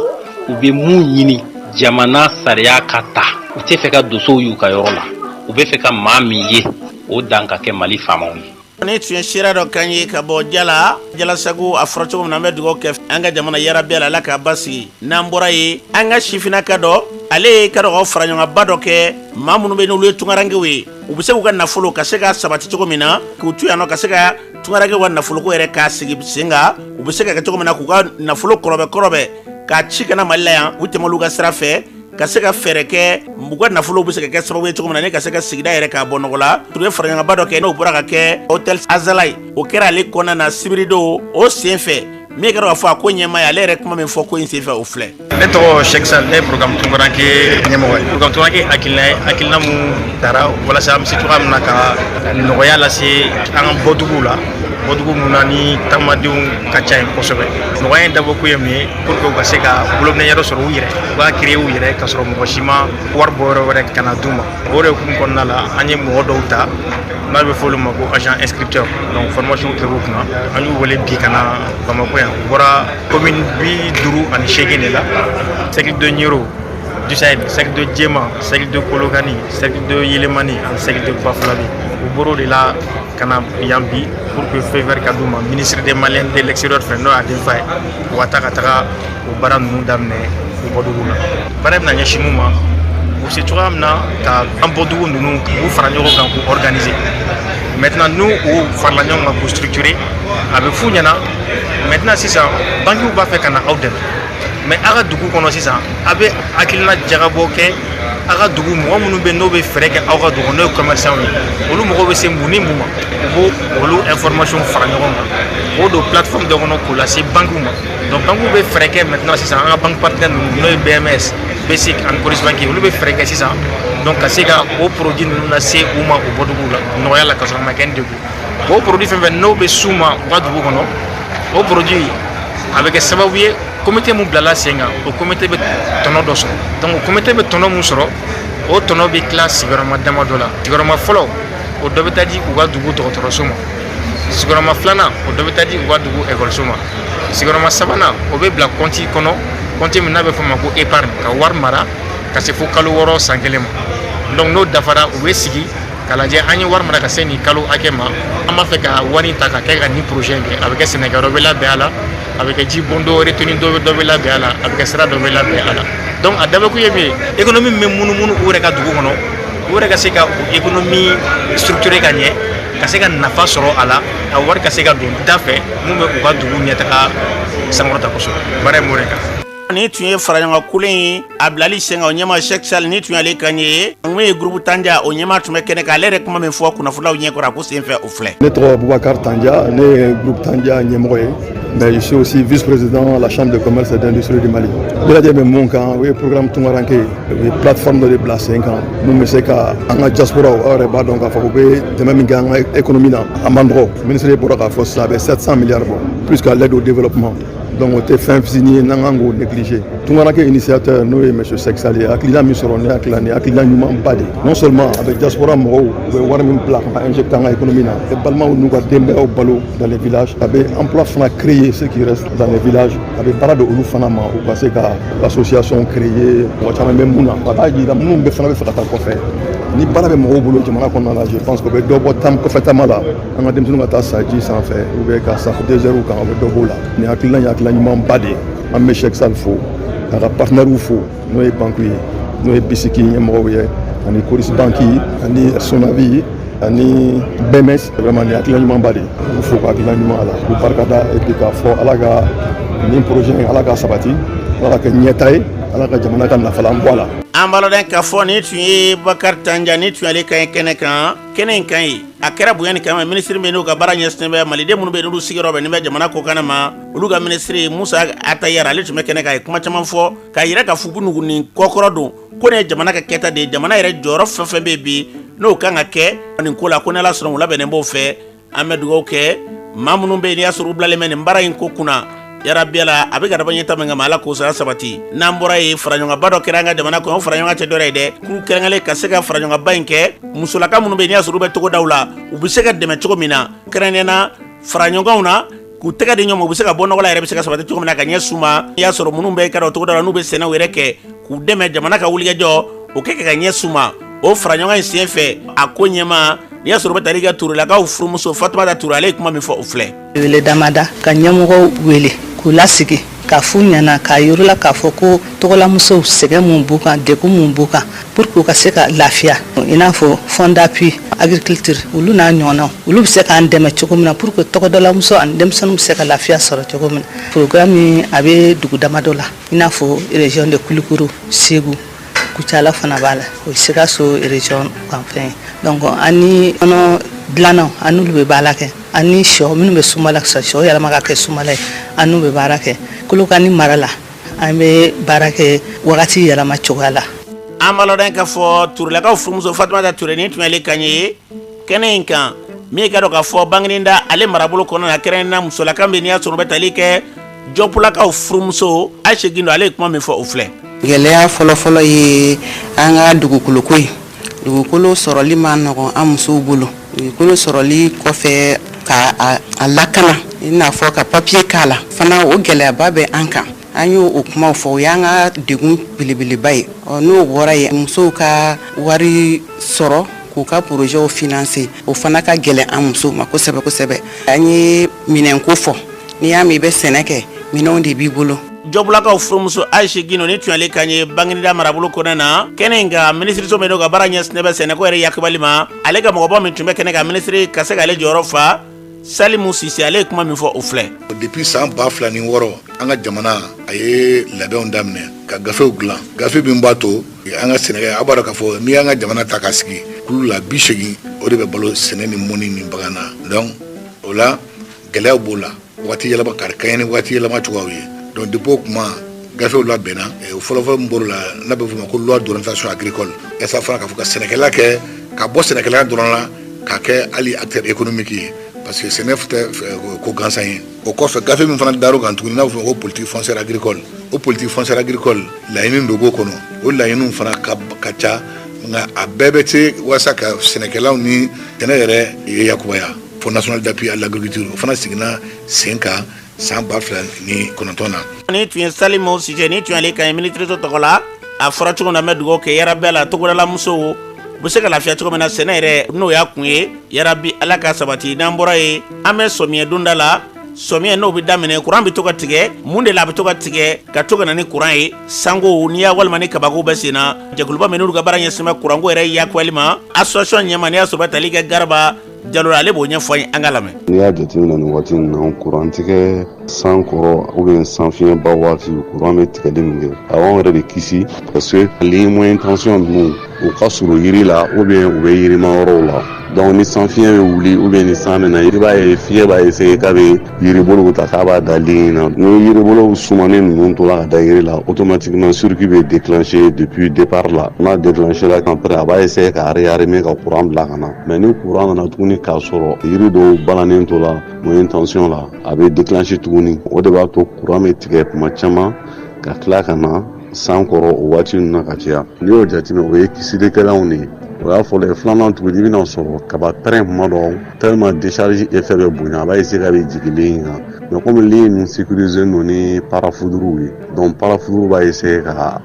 u bɛ mun ɲini jamana sariya ka ta u tɛ fɛ ka dosow y'u ka yɔrɔ la u bɛ fɛ ka maa min ye o dan ka kɛ Mali faamaw ye ni tun ye seera dɔ kan ye ka bɔ Jala Sago a fɔra cogo min na an bɛ dugawu kɛ an ka jamana yarabi Ala k'a basigi n'an bɔra ye an ka sifinnaka dɔ ale ye ka dɔgɔ fara ɲɔgɔnba dɔ kɛ maa minnu bɛ n'olu ye tungarankew ye u bɛ se k'u ka nafolo ka se ka sabati cogo min na k'u to yan nɔ ka se ka tungarankew ka nafoloko yɛrɛ k'a sigi sen kan u bɛ se ka kɛ cogo min na k'u ka nafolo kɔrɔbɛ k'a ci kana Mali la yan u tɛmɛ olu ka sira fɛ ka se ka fɛɛrɛ kɛ u ka nafolo bɛ se ka kɛ sababu ye cogo min na ne ka se ka sigida yɛrɛ k'a bɔ nɔgɔ la u ye faraɲɔgɔnba dɔ kɛ n'o bɔra ka kɛ hôtel Azalaï o kɛra ale kɔnɔna na Sibirido o sen fɛ min kɛra k'a fɔ a ko ɲɛma ye ale yɛrɛ kuma min fɔ ko in senfɛ o filɛ. Ne tɔgɔ Sheikh Sal, ne ye programme tunkaranke ɲɛmɔgɔ ye. Programme tunkaranke hakilina mun tara walasa an bɛ se cogoya min na ka nɔgɔya lase an ka bɔduguw la. Bɔdugu mun na ni tagamadenw ka ca yen kosɛbɛ. Nɔgɔya in dabɔ kun ye min ye pour que u ka se ka bolominɛ yɔrɔ sɔrɔ u yɛrɛ, u b'a créer u yɛrɛ ka sɔrɔ mɔgɔ si ma wari bɔ yɔrɔ wɛrɛ ka na d'u ma. O de hukumu kɔnɔna la an ye mɔgɔ dɔw ta n'a bɛ fɔ olu ma ko agent inscripteur, donc formation kɛ o kunna an y'u wele bi ka na Bamako yan. U bɔra commune 58 de la, cercle de Gniro, du Sahel, cercle de Djema, cercle de Kolokani, cercle de Yelemani, et cercle de Bafulabi. U bɔr'o de la ka na yan bi pour que feu vert ka d'u ma. Ministre des Maliens de l'extérieur fɛ n'o y'a den fa ye u ka taa ka taga o baara ninnu daminɛ u bɔdugu la. Baara bɛna ɲɛsin mun ma u se cogoya min na ka an bɔdugu ninnu k'u fara ɲɔgɔn kan k'u organiser. Maintenant n'u u farala ɲɔgɔn kan k'u structurer a bɛ f'u ɲɛna maintenant sisan banquiw b'a fɛ ka na aw dɛmɛ mais a ka dugu kɔnɔ sisan a bɛ hakilina jagabɔ kɛ a ka dugu mɔgɔ minnu bɛ n'o bɛ fɛɛrɛ kɛ aw ka dugu n'o ye commerçant ye olu mɔgɔw bɛ se mun ni mun ma u b'o olu information fara ɲɔgɔn kan k'o don plateforme dɔ kɔnɔ k'o lase banquiw ma donc banquiw bɛ fɛɛrɛ kɛ maintenant sisan an ka banque partenaire ninnu n'o ye BMS, BESIC ani Coris Banque olu bɛ fɛɛrɛ kɛ sisan donc ka se ka o produit ninnu lase u ma o bɔdugu la nɔgɔya la ka sɔrɔ a ma kɛ ni degun. O produit fɛn fɛn n'o bɛ s'u ma u ka dugu kɔnɔ o produit a bɛ kɛ sababu ye comité mun bilala sen kan o comité bɛ tɔnɔ dɔ sɔrɔ donc o comité bɛ tɔnɔ mun sɔrɔ o tɔnɔ bɛ tila sigiyɔrɔma damadɔ la. Sigiyɔrɔma fɔlɔ o dɔ bɛ taa di u ka dugu dɔgɔtɔrɔso ma, sigiyɔrɔma filanan o dɔ bɛ taa di u ka dugu ekɔliso ma, sigiyɔrɔma sabanan o bɛ bila compte kɔnɔ compte min n'a bɛ fɔ o ma ko épargne ka wari mara ka se fo kalo 6 san 1 ma. Donc n'o dafara u bɛ sigi k'a lajɛ an ye wari mara ka se nin kalo hakɛ ma an b'a fɛ ka wari ta ka kɛ ka nin projet in kɛ a bɛ kɛ sɛnɛkɛyɔrɔ bɛ labɛn a la a bɛ kɛ jibon dɔ retenue dɔ bɛ labɛn a la a bɛ kɛ sira dɔ bɛ labɛn a la. Donc a dabɔ kun ye min ye économie min bɛ munumunu u yɛrɛ ka dugu kɔnɔ u yɛrɛ ka se ka o économie structurée ka ɲɛ ka se ka nafa sɔrɔ a la a wari ka se ka don da fɛ mun bɛ u ka dugu ɲɛtaga sankɔrɔta kosɛbɛ. Baara ye mun de kan. Ni tun ye faraɲɔgɔn kulen ye a bilali sen kan o ɲɛma Sheikh Sal ni tun y'ale kan ye mun ye groupe Tanja o ɲɛma tun bɛ kɛnɛ kan ale yɛrɛ kuma min fɔ kunnafonilaw ɲɛkɔrɔ a ko senfɛ o filɛ. Ne tɔgɔ Boubacar Tanja, ne ye groupe Tanja ɲɛmɔgɔ ye mais je suis aussi vice-président à la chambre de commerce et d'industrie du Mali. Bɛɛ lajɛlen bɛ mun kan o ye programme tunkaranke ye o ye plateforme dɔ de bila sen kan mun bɛ se ka an ka diaspora aw yɛrɛ b'a dɔn k'a fɔ u bɛ dɛmɛ min kɛ an ka économie na a man nɔgɔ. Ministre bɔra k'a fɔ sisan a bɛ 700 milliards bɔ plus qu'à l'aide au développement. Donc o tɛ fɛn fitinin ye n'an kan k'o négliger. Tunkaranke initiateur n'o ye monsieur Sheikh Sal ye hakilina min sɔrɔ ne hakilina nin hakilina ɲumanba de non seulement a bɛ diaspora mɔgɔw u bɛ wari min bila ka injecter an ka économie na a bɛ balimaw n'u ka denbayaw balo dans les villages a bɛ emploi fana créer ceux qui restent dans les villages a bɛ baara di olu fana ma u ka se ka association créer mɔgɔ caman bɛ mun na a b'a jira minnu bɛ fana bɛ fɛ ka taa kɔfɛ ni baara bɛ mɔgɔw bolo jamana kɔnɔna la je pense que o bɛ dɔ bɔ kɔfɛ taama la an ka denmisɛnninw ka taa sa ji sanfɛ ou bien ka sa désert kan o bɛ dɔ b'o la nin hakilina ye hakilina ɲumanba de ye an bɛ Sheikh Sal fo a ka partenaires fo n'o ye banque ye n'o ye BISIC ɲɛmɔgɔw ye ani Coris Banque ani Sonavi ani BMS vraiment nin hakilina ɲumanba de u fo ka hakilina ɲuman a la u barika da et puis k'a fɔ ala ka nin projet in ala ka sabati ala ka kɛ ɲɛta ye ala ka jamana ka nafalan bɔ a la. An balo den k'a fɔ ni tun ye Bakar Tanja ni tun y'ale kan ye kɛnɛ kan kɛnɛ in kan ye a kɛra bonya ni kama ministre min n'u ka baara ɲɛsinnen bɛ maliden minnu bɛ yen n'olu sigiyɔrɔ bɛ nin bɛ jamana kɔkan ma olu ka ministre Musa Atayara ale tun bɛ kɛnɛ kan a ye kuma caman fɔ k'a yira k'a fɔ nugu nin kɔkɔrɔ don ko nin ye jamana ka kɛta de ye jamana yɛrɛ jɔyɔrɔ fɛn fɛn bɛ bi n'o kan ka kɛ nin ko la ko n'ala sɔnna u labɛnnen b'o fɛ an bɛ dugawu kɛ maa minnu bɛ yen n'i y'a sɔrɔ u bilalen bɛ nin baara in ko kunna yarabiyala a bɛ ka daba ɲɛta min kama ala k'o sara sabati n'an bɔra ye faraɲɔgɔnba dɔ kɛra an ka jamana kɔnɔ o faraɲɔgɔn tɛ dɔwɛrɛ ye dɛ k'u kɛrɛnkɛrɛnnen ka se ka faraɲɔgɔnba in kɛ musolaka minnu bɛ yen n'i y'a sɔrɔ u bɛ togodaw la u bɛ se ka dɛmɛ cogo min na kɛrɛnkɛrɛnnena faraɲɔgɔnw na k'u tɛgɛ di ɲɔgɔn u bɛ se ka bɔ nɔgɔ la yɛrɛ bɛ se ka sabati cogo min na ka ɲɛ suma n'i y'a sɔrɔ minnu bɛ ka o togodaw la n'u bɛ sɛnɛw yɛrɛ kɛ k'u dɛmɛ jamana ka wulikɛjɔ o kɛ ka ɲɛ suma o faraɲɔgɔn in sen fɛ a ko ɲɛma n'i y'a sɔrɔ u bɛ tali kɛ Turelakaw furumuso Fatumata Ture ale ye kuma min fɔ o filɛ. Wele damada ka ɲɛmɔgɔw wele k'u lasigi k'a f'u ɲɛna k'a yir'u la k'a fɔ ko tɔgɔlamusow sɛgɛn mun b'u kan degun mun b'u kan pour que u ka se ka lafiya i n'a fɔ fond d'appui agriculture olu n'a ɲɔgɔnnaw olu bɛ se k'an dɛmɛ cogo min na pour que tɔgɔdalamuso ani denmisɛnninw bɛ se ka lafiya sɔrɔ cogo min na programme min a bɛ dugu damadɔ la i n'a fɔ région de Kulukoro Segu Kucala fana b'a la o ye Sikaso région kan fɛn donc ani kɔnɔ dilannaw an n'olu bɛ baara kɛ ani sɔ minnu bɛ sumala sisan sɔ yɛlɛma ka kɛ sumala ye an n'u bɛ baara kɛ Kolokani mara la an bɛ baara kɛ wagati yɛlɛma cogoya la. An b'a lɔn k'a fɔ Turelakaw furumuso Fatumata Ture ni tun y'ale kan ye kɛnɛ in kan min ka dɔn k'a fɔ Bangininda ale marabolo kɔnɔ na kɛrɛnkɛrɛnnenya musolaka min n'i y'a sɔrɔ bɛ tali kɛ Jɔpulakaw furumuso Ayise Gindo ale ye kuma min fɔ o filɛ. Gɛlɛya fɔlɔfɔlɔ ye an ka dugukoloko ye. Dugukolo sɔrɔli ma nɔgɔn an musow bolo. Dugukolo sɔrɔli kɔfɛ ka a lakana i n'a fɔ ka papier k'a la fana o gɛlɛyaba bɛ an kan. An y'o o kumaw fɔ o y'an ka degun belebeleba ye. N'o bɔra ye musow ka wari sɔrɔ k'u ka projets financer o fana ka gɛlɛn an musow ma kosɛbɛ kosɛbɛ. An ye minɛnko fɔ n'i y'a mɛn i bɛ sɛnɛ kɛ minɛnw de b'i bolo. Jɔpulakaw furumuso Ayise Gindo ni tun y'ale kan ye Bangininda marabolo kɔnɔ na kɛnɛ in kan minisiriso min ka baara ɲɛsinnen bɛ sɛnɛko yɛrɛ yakubali ma ale ka mɔgɔbɔ min tun bɛ kɛnɛ kan minisiri ka se k'ale jɔyɔrɔ fa Salimu Sise ale ye kuma min fɔ o filɛ. Depuis san 2006 an ka jamana a ye labɛnw daminɛ ka gafew dilan gafe min b'a to an ka sɛnɛkɛ a b'a dɔn k'a fɔ n'i y'an ka jamana ta k'a sigi kulu la 80 o de bɛ balo sɛnɛ ni mɔni ni bagan na donc o la gɛlɛyaw b'o la waati yɛlɛma ka kaɲɛ ni waati yɛlɛma cogoyaw ye donc depuis o kuma gafew labɛnna fɔlɔfɔlɔ min bɔr'o la n'a bɛ fɔ ma ko loi d'orientation agricole ɛsa fana k'a fɔ ka sɛnɛkɛla kɛ ka bɔ sɛnɛkɛla dɔrɔn la ka kɛ hali acteur économique ye parce que sɛnɛ tɛ ko gansan ye o kɔfɛ gafe min fana dar'o kan tuguni n'a bɛ fɔ ko politique foncière agricole o politique foncière agricole laɲini dɔ b'o kɔnɔ o laɲiniw fana ka ca nka a bɛɛ bɛ se walasa ka sɛnɛkɛlaw ni sɛnɛ yɛrɛ yakubaya Fonds national d'appui à l'agriculture o fana sigina sen kan san 2009 na. Ni tun ye Salimu Sise ni tun y'ale kan ye minisiriso tɔgɔ la a fɔra cogo min na an bɛ dugawu kɛ yarabi la togodala musow u bɛ se ka lafiya cogo min na sɛnɛ yɛrɛ n'o y'a kun ye yarabi ala ka sabati n'an bɔra ye an bɛ samiyɛ donda la samiyɛ n'o bɛ daminɛ kuran bɛ to ka tigɛ mun de la a bɛ to ka tigɛ ka to ka na ni kuran ye sango n'i y'a walima ni kabako bɛ sen na jɛkuluba min n'olu ka baara ɲɛsin bɛ kuranko yɛrɛ yakubali ma association ɲɛma n'i y'a sɔrɔ tali kɛ Garaba Jalo ale b'o ɲɛfɔ an ye an ka lamɛn. N'i y'a jateminɛ nin waati in na kuran tigɛ san kɔrɔ ou san fiɲɛba waati kuran bɛ tigɛli min kɛ a b'anw yɛrɛ de kisi parce que les moyens tension ninnu u ka surun yiri la ou bien u bɛ yirima yɔrɔw la donc ni san fiɲɛ bɛ wuli ou bien ni san bɛ na i b'a ye fiɲɛ b'a essayer k'a bɛ yiribolow ta k'a b'a da ligne na ni yiribolow sumanen ninnu tora ka da yiri la automatiquement circuit bɛ déclencher depuis départ la n'a déclenché la après a b'a essayer ka réarmer ka courant bila ka na mais ni courant nana tuguni k'a sɔrɔ yiri dɔw balannen to la moyen tension la a bɛ déclencher tuguni o de b'a to courant bɛ tigɛ tuma caman ka tila ka na san kɔrɔ o waati ninnu na ka caya n'i y'o jateminɛ o ye kisilikɛlanw de ye o y'a fɔlɔ ye filanan tuguni i bɛna sɔrɔ kaba pɛrɛn kuma dɔw tellement décharge effet bɛ bonya a b'a essayer ka bɛ jigin ligne kan mais comme ligne ninnu sécurisé non ni parafoudrew ye donc parafoudrew b'a essayer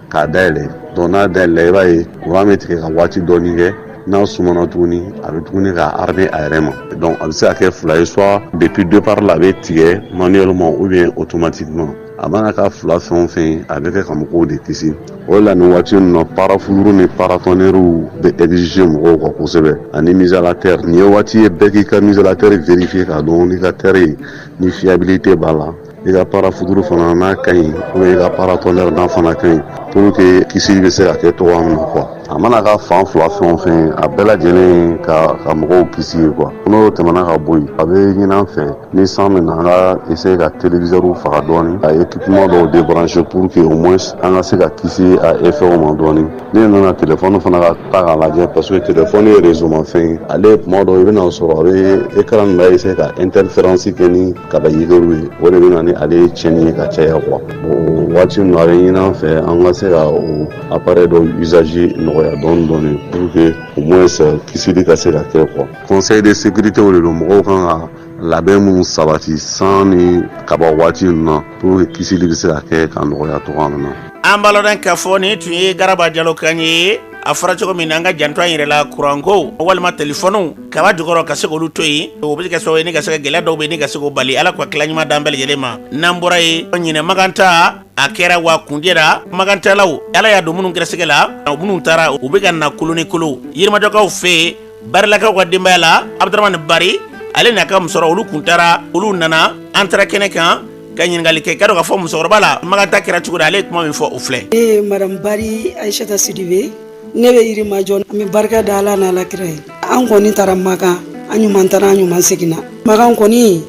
k'a dayɛlɛ donc n'a dayɛlɛ i b'a ye courant bɛ tigɛ ka waati dɔɔni kɛ n'a sumana tuguni a bɛ tuguni ka armer a yɛrɛ ma donc a bɛ se ka kɛ fila ye soit depuis départ la a bɛ tigɛ manuellement ou bien automatiquement a mana ka fila fɛn o fɛn a bɛ kɛ ka mɔgɔw de kisi o la nin waati ninnu na parafoudre ni paratonnerrew bɛ exiger mɔgɔw kan kosɛbɛ ani mise à la terre nin ye waati ye bɛɛ k'i ka mise à la terre vérifier k'a dɔn n'i ka terre ni fiabilité b'a la i ka parafoudre fana n'a ka ɲi ou bien i ka paratonnerre n'a fana ka ɲi pour que kisi bɛ se ka kɛ cogoya min na quoi a mana ka fan fila fɛn o fɛn a bɛɛ lajɛlen ka mɔgɔw kisi ye quoi n'o tɛmɛna ka bɔ yen a bɛ ɲini an fɛ ni san bɛ na an ka essayer ka téléviseurs faga dɔɔni ka équipement dɔw débrancher pour que au moins an ka se ka kisi a effet ma dɔɔni ne nana téléphone fana ka ta k'a lajɛ parce que téléphone ye réseau ma fɛn ye ale ye tuma dɔw i bɛna sɔrɔ a bɛ écran nin b'a essayer ka interférence kɛ ni kaba yigeriw ye o de bɛ na ni ale ye tiɲɛni ye ka caya quoi o waati ninnu a bɛ ɲini an fɛ an ka se ka o appareil dɔw usager nɔgɔya dɔɔni dɔɔni pour que au moins kisili ka se ka kɛ quoi conseil de sécurité o de don mɔgɔw kan ka labɛn minnu sabati san ni kaba waati ninnu na pour que kisili bɛ se ka kɛ ka nɔgɔya cogoya min na. An b'a lɔn k'a fɔ nin tun ye Garaba Jalo kan ye a fɔra cogo min na an ka janto an yɛrɛ la kuranko walima telefɔniw kaba jukɔrɔ ka se k'olu to yen o bɛ se ka sababu ye ni ka se ka gɛlɛya dɔw bɛ yen ni ka se k'o bali ala ka tila ɲuman d'an bɛɛ lajɛlen ma n'an bɔra ye ɲinɛ maganta a kɛra wa kundira magantalaw ala y'a don minnu gɛrɛsɛgɛ la minnu taara u bɛ ka na kolo ni kolo yirimajɔkaw fɛ yen barilakaw ka denbaya la Abdramani Bari ale n'a ka musɔrɔ olu kun taara olu nana an taara kɛnɛ kan ka ɲininkali kɛ ka dɔn ka fɔ musokɔrɔba la maganta kɛra cogo di ale ye kuma min fɔ o filɛ. Madame Bari Aïssata Sidibe ne bɛ Yirimajɔ an bɛ barika da Ala n'a Alakira ye an kɔni taara Makan an ɲuman taara an ɲuman seginna Makan kɔni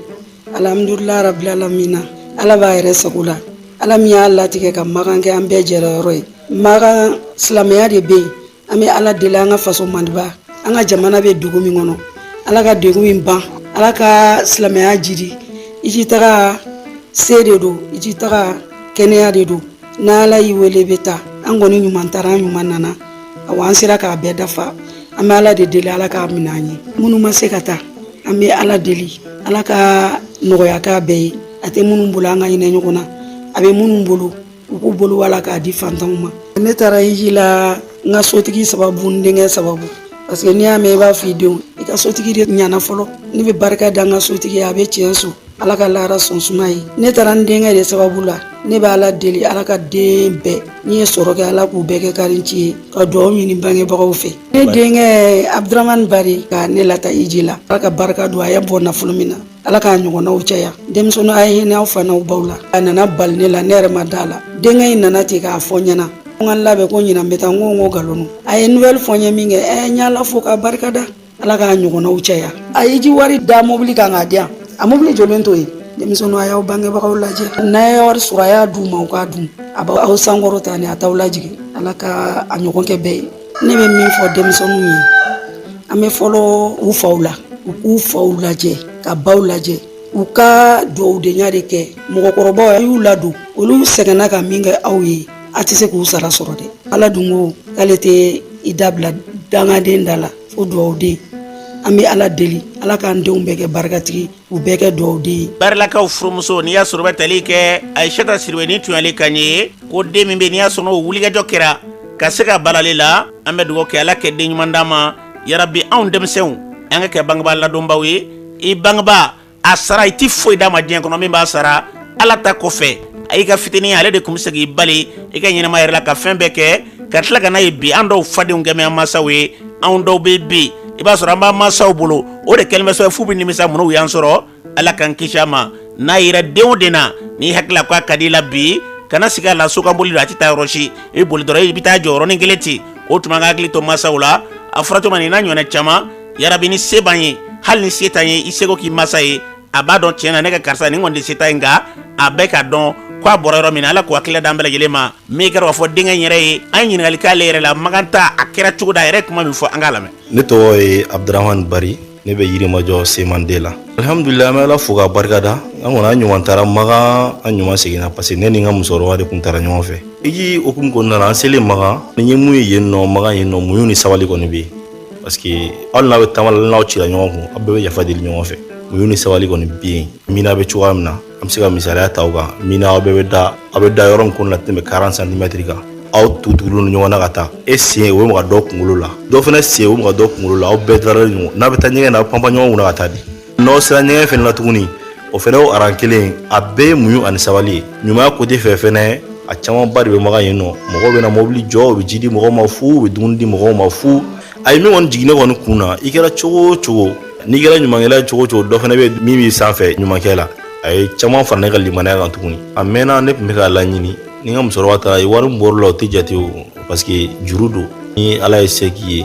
alhamdulilahi rabbil alamina ala b'a yɛrɛ sago la ala min y'a latigɛ ka magan kɛ an bɛɛ jɛra yɔrɔ ye magan silamɛya de bɛ yen an bɛ ala deli an ka faso mandiba an ka jamana bɛ dugu min kɔnɔ ala ka degun min ban ala ka silamɛya jidi i t'i taga se de don i t'i taga kɛnɛya de don n'ala y'i wele bɛ taa an kɔni ɲuman taara an ɲuman nana awa an sera k'a bɛɛ dafa an bɛ ala de deli ala k'a minɛ an ye minnu ma se ka taa an bɛ ala deli ala ka nɔgɔya k'a bɛɛ ye a tɛ minnu bolo an ka hinɛ ɲɔgɔn na a bɛ minnu bolo u k'u bolo wala k'a di fantanw ma ne taara hiji la n ka sotigi sababu n denkɛ sababu parce que n'i y'a mɛn i b'a fɔ i denw i ka sotigi de ɲana fɔlɔ ne bɛ barika da n ka sotigi a bɛ tiɲɛ so ala ka lahara sɔn suma ye ne taara n denkɛ de sababu la ne bɛ ala deli ala ka den bɛɛ n'i ye sɔrɔ kɛ ala k'u bɛɛ kɛ karinci ye ka dugawu ɲini bangebagaw fɛ ne denkɛ abdurahamani bari ka ne lata hiji la ala ka barika don a ye bɔ nafolo min na ala k'a ɲɔgɔnnaw caya denmisɛnninw a ye hinɛ aw fanaw baw la a nana bali ne la ne yɛrɛ ma da la denkɛ in nana ten k'a fɔ ɲɛna n ka labɛn ko ɲinan bɛ taa n ko nkalon a ye nouvelle fɔ n ye min kɛ n y'ala fo ka barika da ala k'a ɲɔgɔnnaw caya a ye ji wari da mobili kan k'a di yan a mobili jɔlen to yen denmisɛnninw a y'aw bangebagaw lajɛ n'a ye wari sɔrɔ a y'a d'u ma u k'a dun a b'aw sankɔrɔ ta ni a t'aw lajigin ala ka a ɲɔgɔn kɛ bɛɛ ye ne bɛ min fɔ denmisɛnninw ye an bɛ fɔlɔ u faw la u k'u faw lajɛ ka baw lajɛ u ka dugawudenya de kɛ mɔgɔkɔrɔbaw y'u ladon olu sɛgɛnna ka min kɛ aw ye a tɛ se k'u sara sɔrɔ dɛ ala dun ko k'ale tɛ i dabila dangaden da la fo dugawuden an bɛ ala deli ala k'an denw bɛɛ kɛ barikatigi u bɛɛ kɛ dugawuden ye barilakaw furumuso n'i y'a sɔrɔ bɛ tali kɛ ayisata siribe ni tunyali kan ye ko den min bɛ n'i y'a sɔrɔ o wulikajɔ kɛra ka se ka balale la an bɛ dugawu kɛ ala kɛ den ɲuman d'a ma yarabi anw denmisɛnw an ka kɛ bangebaa ladonbaw ye i bangebaa a sara i ti foyi d'a ma diɲɛ kɔnɔ min b'a sara ala ta kɔfɛ a y'i ka fitinin ale de kun bɛ se k'i bali i ka ɲɛnama yɛrɛ la ka fɛn bɛɛ kɛ ka tila ka n'a ye bi an dɔw fadenw kɛ mɛ an mansaw ye anw dɔw bɛ bi i b'a sɔrɔ an b'an mansaw bolo o de kɛlen bɛ sɔrɔ fu bɛ nimisa mun y'an sɔrɔ ala k'an kisi a ma n'a yɛrɛ den o den na n'i hakili la k'a ka di i la bi kana sigi a la so kan boli don a tɛ taa yɔrɔ si i boli dɔrɔn i bɛ taa jɔ yɔrɔnin kelen ten o tuma ka hakili to mansaw la a fɔra cogo min na n'a ɲɔgɔnna caman yarabi ni se b'an ye hali ni se t'an ye i seko k'i masa ye a b'a dɔn tiɲɛ na ne ka karisa nin kɔni tɛ se ta ye nka a bɛɛ k'a dɔn k'a bɔra yɔrɔ min na ala k'o hakili d'an bɛɛ lajɛlen ma min kɛra k'a fɔ denkɛ in yɛrɛ ye an ye ɲininkali k'ale yɛrɛ la magan ta a kɛra cogo da a yɛrɛ kuma min fɔ an k'a lamɛn. ne tɔgɔ ye abdurahamani bari ne bɛ yirimajɔ semande la alhamdulilayi an bɛ ala fo ka barika da an kɔni an ɲuman taara magan an ɲuman seginna parce que ne ni n ka musokɔrɔba de tun taara ɲɔgɔn fɛ hiji okumu kɔnɔna na an selen magan ni ye mun ye yen nɔ magan yen nɔ muɲu ni sabali kɔni bɛ yen parce que hali n'a bɛ taama la n'aw cira ɲɔgɔn kun aw bɛɛ bɛ yafa deli ɲɔgɔn fɛ muɲu ni sabali kɔni bɛ yen mina bɛ cogoya min na an bɛ se ka misaliya ta o kan mina aw bɛɛ bɛ da yɔrɔ min kɔnɔ la tɛmɛ 40 cm kan aw tutulen ɲɔgɔn na ka taa e sen o bɛ maga dɔ kunkolo la dɔ fana sen o bɛ maga dɔ kunkolo la aw bɛɛ tilalen ɲɔgɔn n'a bɛ taa ɲɛgɛn na aw panpan ɲɔgɔn kunna ka taa di n'aw sera ɲɛgɛn fɛnɛ la tuguni o fɛnɛ o aran kelen a bɛɛ ye muɲu ani sabali ye ɲumanya côté fɛ fɛnɛ a camanba de bɛ maga yen nɔ mɔgɔw bɛ na mobili jɔ u bɛ ji di mɔgɔw ma fu u bɛ dumuni di mɔgɔw ma fu a ye min kɔni jigin ne kɔni kun na i kɛra cogo o cogo n'i kɛra ɲumankɛla ye cogo o cogo dɔ fana bɛ min b'i sanfɛ ɲumankɛ la a ye caman fara ne ka limanaya kan tuguni a mɛnna ne tun bɛ k'a laɲini ni n ka musokɔrɔba taara ye wari min bɔr'o la o tɛ jate o parce que juru don ni ala ye se k'i ye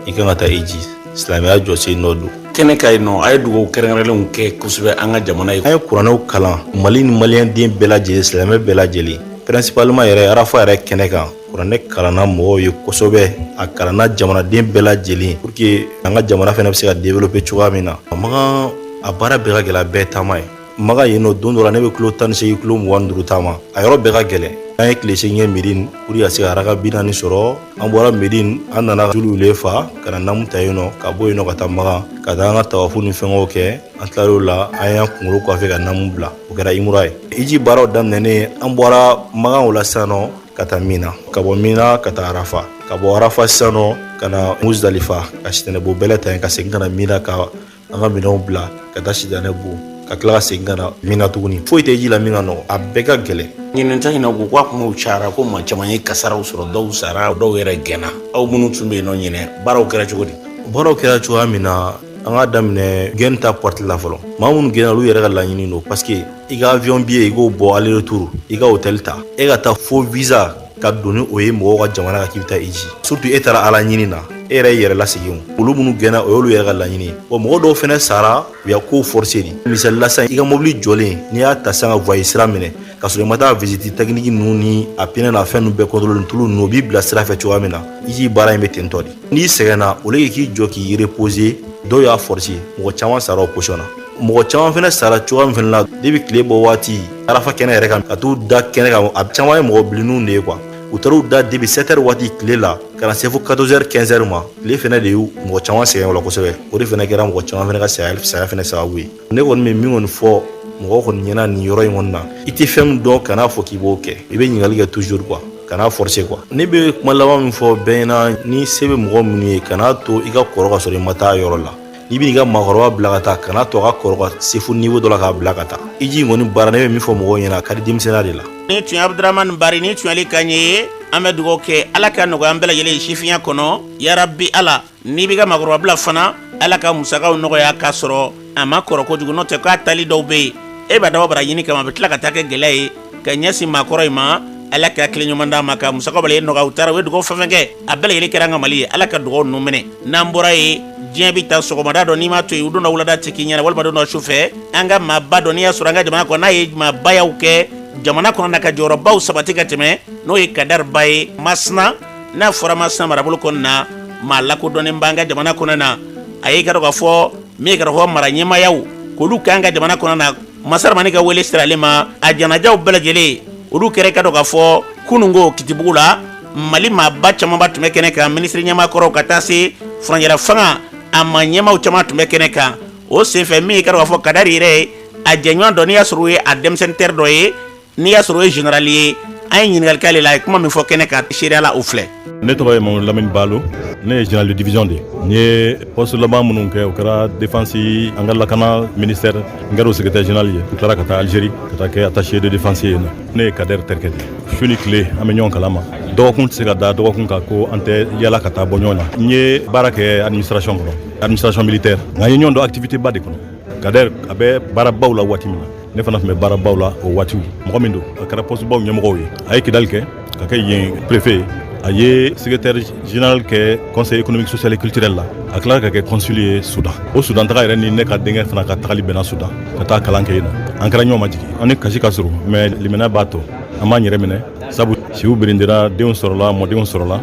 i kan ka taa hiji silamɛya jɔsen dɔ don kɛnɛ ka yen nɔ a ye dugawu kɛrɛnkɛrɛnlenw kɛ kosɛbɛ an ka jamana ye an ye kuranɛw kalan mali ni maliyɛn den bɛɛ lajɛlen silamɛ bɛɛ lajɛlen principalement yɛrɛ arafa yɛrɛ kɛnɛ kan kuranɛ kalanna mɔgɔw ye kosɛbɛ a kalanna jamanaden bɛɛ lajɛlen pour que an ka jamana fɛnɛ bɛ se ka développer cogoya min na magan a baara bɛɛ ka gɛlɛn a bɛɛ taama ye magan yen nɔ don dɔ la ne bɛ kilo 18 kilo 25 taama a yɔrɔ bɛɛ ka gɛlɛn an ye tile 8 Médine pour ka se ka haraka 40 sɔrɔ an bɔra Médine an nana julu le fa ka na namu ta yen nɔ ka bɔ yen nɔ ka taa magan ka taa an ka tawafu ni fɛngɛw kɛ an tilal'o la an y'an kunkolo kɔfɛ ka namu bila o kɛra imura ye hiji baaraw daminɛnen an bɔra magan o la sisan nɔ ka taa mina ka bɔ mina ka taa arafa ka bɔ arafa sisan nɔ ka na Muzdalifa ka sitanɛbo bɛlɛ ta yen ka segin ka na mina ka an ka minɛnw bila ka taa sitanɛbo ka tila ka segin ka na mina tuguni foyi tɛ ji la min ka nɔgɔ a bɛɛ ka gɛlɛn ɲinɛnta in na ko k'a kumaw cayara ko maa caman ye kasaraw sɔrɔ dɔw sara dɔw yɛrɛ gɛnna aw minnu tun bɛ yen nɔ ɲinɛ baaraw kɛra cogo di baaraw kɛra cogoya min na an ka daminɛ gɛn ta porte la fɔlɔ maa minnu gɛnna olu yɛrɛ ka laɲini don parce que i ka avion billet i k'o bɔ aller retour i ka hôtel ta e ka taa fo visa ka doni o ye mɔgɔw ka jamana ka k'i bɛ taa Iji surtout e taara Ala ɲini na e yɛrɛ yɛrɛ lasegin olu minnu gɛnna o y'olu yɛrɛ ka laɲini ye wa mɔgɔ dɔw fɛnɛ sara u y'a kow forcer de misali la sisan i ka mobili jɔlen n'i y'a ta sisan ka voie sira minɛ ka sɔrɔ i ma taa visite technique ninnu ni a pinɛ n'a fɛn ninnu bɛɛ contrôler tulu ninnu o b'i bila sira fɛ cogoya min na Iji baara in bɛ ten tɔ de n'i sɛgɛnna au lieu k'i jɔ k'i reposer dɔw y'a forcer mɔgɔ caman sara o position na mɔgɔ caman fɛnɛ sara cogoya min fɛnɛ la depuis tile bɔ waati arafa kɛnɛ yɛrɛ kan ka t'u da kɛnɛ kan a caman ye mɔgɔ bilenninw de ye quoi u taar'u da depuis 7h waati tile la ka na se fo 14h 15h ma tile fɛnɛ de y'u mɔgɔ caman sɛgɛn o la kosɛbɛ o de fɛnɛ kɛra mɔgɔ caman fɛnɛ ka saya fɛnɛ sababu ye ne kɔni bɛ min kɔni fɔ mɔgɔ kɔni ɲɛna nin yɔrɔ in kɔni na i tɛ fɛn min dɔn kan'a fɔ k'i b'o kɛ i bɛ ɲininkali kɛ toujours quoi kana forcer quoi ne bɛ kuma laban min fɔ bɛɛ ɲɛna ni se bɛ mɔgɔ minnu ye kana to i ka kɔrɔ ka sɔrɔ i ma taa yɔrɔ la n'i bɛ n'i ka maakɔrɔba bila ka taa kana to a ka kɔrɔ ka se fo niveau dɔ la k'a bila ka taa Iji kɔni baara ne bɛ min fɔ mɔgɔw ɲɛna a ka di denmisɛnninya de la ni tun ye Abdramane Bari ni tun ale kan ye an bɛ dugawu kɛ Ala ka nɔgɔya an bɛɛ lajɛlen sifinya kɔnɔ yarabi Ala n'i bɛ ka maakɔrɔba bila fana Ala ka musakaw nɔgɔya k'a sɔrɔ a ma kɔrɔ kojugu n'o tɛ k'a tali dɔw bɛ yen e b'a dabɔ bara ɲini kama a bɛ tila ka taa kɛ gɛlɛya ye ka ɲɛsin maakɔrɔ in ma Ala ka hakili ɲuman d'a ma ka musakaw bala ye nɔgɔya u taara u ye dugawu fɛn fɛn kɛ a bɛɛ lajɛlen kɛra an ka Mali ye Ala ka dugawu ninnu minɛ n'an bɔra ye diɲɛ bɛ taa sɔgɔmada dɔ n'i m'a to yen u don dɔ wulada tɛ k'i ɲɛna walima don dɔ su fɛ an ka maaba dɔ n'i y'a sɔrɔ an ka jamana kɔnɔ n'a ye maabayaw kɛ jamana kɔnɔ na ka jɔyɔrɔbaw sabati ka tɛmɛ n'o ye Kadari Ba ye Masina n'a fɔra Masina marabolo kɔnɔ na maa lakodɔnnen b'an ka jamana kɔnɔ na a ye ka dɔn k'a fɔ min ye ka dɔn fɔ mara ɲɛmaayaw k'olu k'an ka jamana kɔnɔ na Masaramani ka wele sira ale ma a janajaw bɛɛ lajɛlen olu kɛra ka dɔn k'a fɔ kunungo Kitibugu la Mali maaba camanba tun bɛ kɛnɛ kan minisiri ɲɛmaakɔrɔw ka taa se furancɛla fanga a ma ɲɛmaaw caman tun bɛ kɛnɛ kan o senfɛ min ye ka dɔn k'a fɔ Kadari yɛrɛ a jɛɲɔgɔn dɔ n'i y'a sɔrɔ o ye a denmisɛnnin tɛri dɔ ye n'i y'a sɔrɔ o ye général ye an ye ɲininkali k'ale la a ye kuma min fɔ kɛnɛ kan seereya la o filɛ ne tɔgɔ ye Mamadu Lamini Balo ne ye général de division de n ye poste laban minnu kɛ o kɛra défense an ka lakana ministère n kɛra o secrétaire général ye n tilara ka taa Algérie ka taa kɛ attaché de défense ye ne ye Kadɛri terikɛ de su ni tile an bɛ ɲɔgɔn kalama dɔgɔkun tɛ se ka da dɔgɔkun kan ko an tɛ yala ka taa bɔ ɲɔgɔn na n ye baara kɛ administration kɔnɔ administration militaire nka an ye ɲɔgɔn dɔn activité ba de kɔnɔ Kadɛri a bɛ baarabaw la waati min na ne fana tun bɛ baarabaw la o waatiw mɔgɔ min don a kɛra poste baw ɲɛmɔgɔw ye a ye Kidali kɛ ka kɛ yen préfet ye a ye secrétaire général kɛ conseil économique social et culturel la a tilara ka kɛ consul ye Sudan o Sudan taga yɛrɛ ni ne ka denkɛ fana ka tagali bɛnna Sudan ka taa kalan kɛ yen na an kɛra ɲɔgɔn ma jigin an ni kasi ka surun mais limaniya b'a to an b'an yɛrɛ minɛ sabu siw birindira denw sɔrɔla mɔdenw sɔrɔla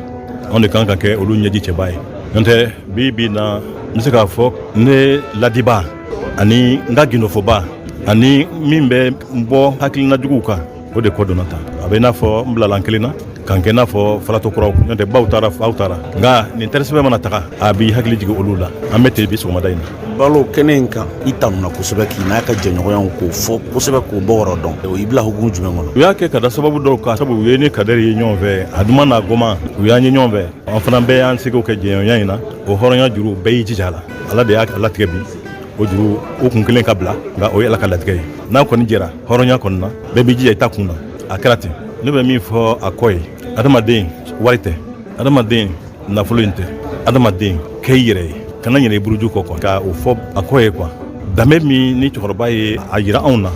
anw de kan ka kɛ olu ɲɛji cɛba ye n'o tɛ bi na n bɛ se k'a fɔ ne ladiba ani n ka gindofɔba ani min bɛ n bɔ hakilina juguw kan o de kɔ donna tan a bɛ i n'a fɔ n bilala n kelen na k'an kɛ i n'a fɔ falatokuraw n'o tɛ baw taara faw taara nka nin tɛrɛsɛbɛ mana taga a b'i hakili jigin olu la an bɛ ten bi sɔgɔmada in na Balo kɛnɛ in kan i tanuna kosɛbɛ k'i n'a ka jɛɲɔgɔnyaw k'o fɔ kosɛbɛ k'o bɔ yɔrɔ dɔn i bila hukumu jumɛn kɔnɔ u y'a kɛ ka da sababu dɔw kan sabu u ye ni Kadɛri ye ɲɔgɔn fɛ a duman n'a gɔman u y'an ye ɲɔgɔn fɛ an fana bɛɛ y'an segiw kɛ jɛɲɔgɔnya in na o hɔrɔnya juru bɛɛ y'i jija a la Ala de y'a latigɛ bi o juru o kun kelen ka bila nka o ye Ala ka latigɛ ye n'a kɔni jɛra hɔrɔnya kɔni na bɛɛ b'i jija i ta kun na a kɛra ten ne bɛ min fɔ a kɔ ye adamaden wari tɛ adamaden nafolo in tɛ adamaden kɛ i yɛrɛ ye kana ɲinɛ i buruju kɔ ka o fɔ a kɔ ye quoi danbe min ni cɛkɔrɔba ye a yira anw na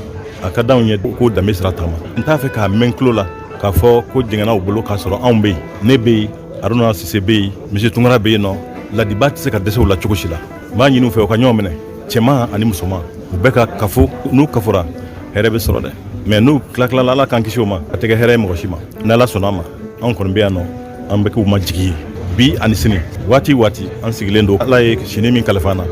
a ka d'anw ye ko danbe sira taama n t'a fɛ k'a mɛn tulo la k'a fɔ ko jɛngɛnnaw bolo k'a sɔrɔ anw bɛ yen ne bɛ yen Aruna Sise bɛ yen Misi Tunkara bɛ yen nɔ ladiba tɛ se ka dɛsɛ u la cogo si la n b'a ɲini u fɛ u ka ɲɔgɔn minɛ cɛman ani musoman u bɛɛ ka kafo n'u kafora hɛrɛ bɛ sɔrɔ dɛ mais n'u tila-tilala Ala k'an kisi o ma a tɛ kɛ hɛrɛ ye mɔgɔ si ma n'Ala sɔnna a ma anw kɔni bɛ yan nɔ an bɛ k'u ma jigi ye bi ani sini waati waati an sigilen don Ala ye sini min kalifa an na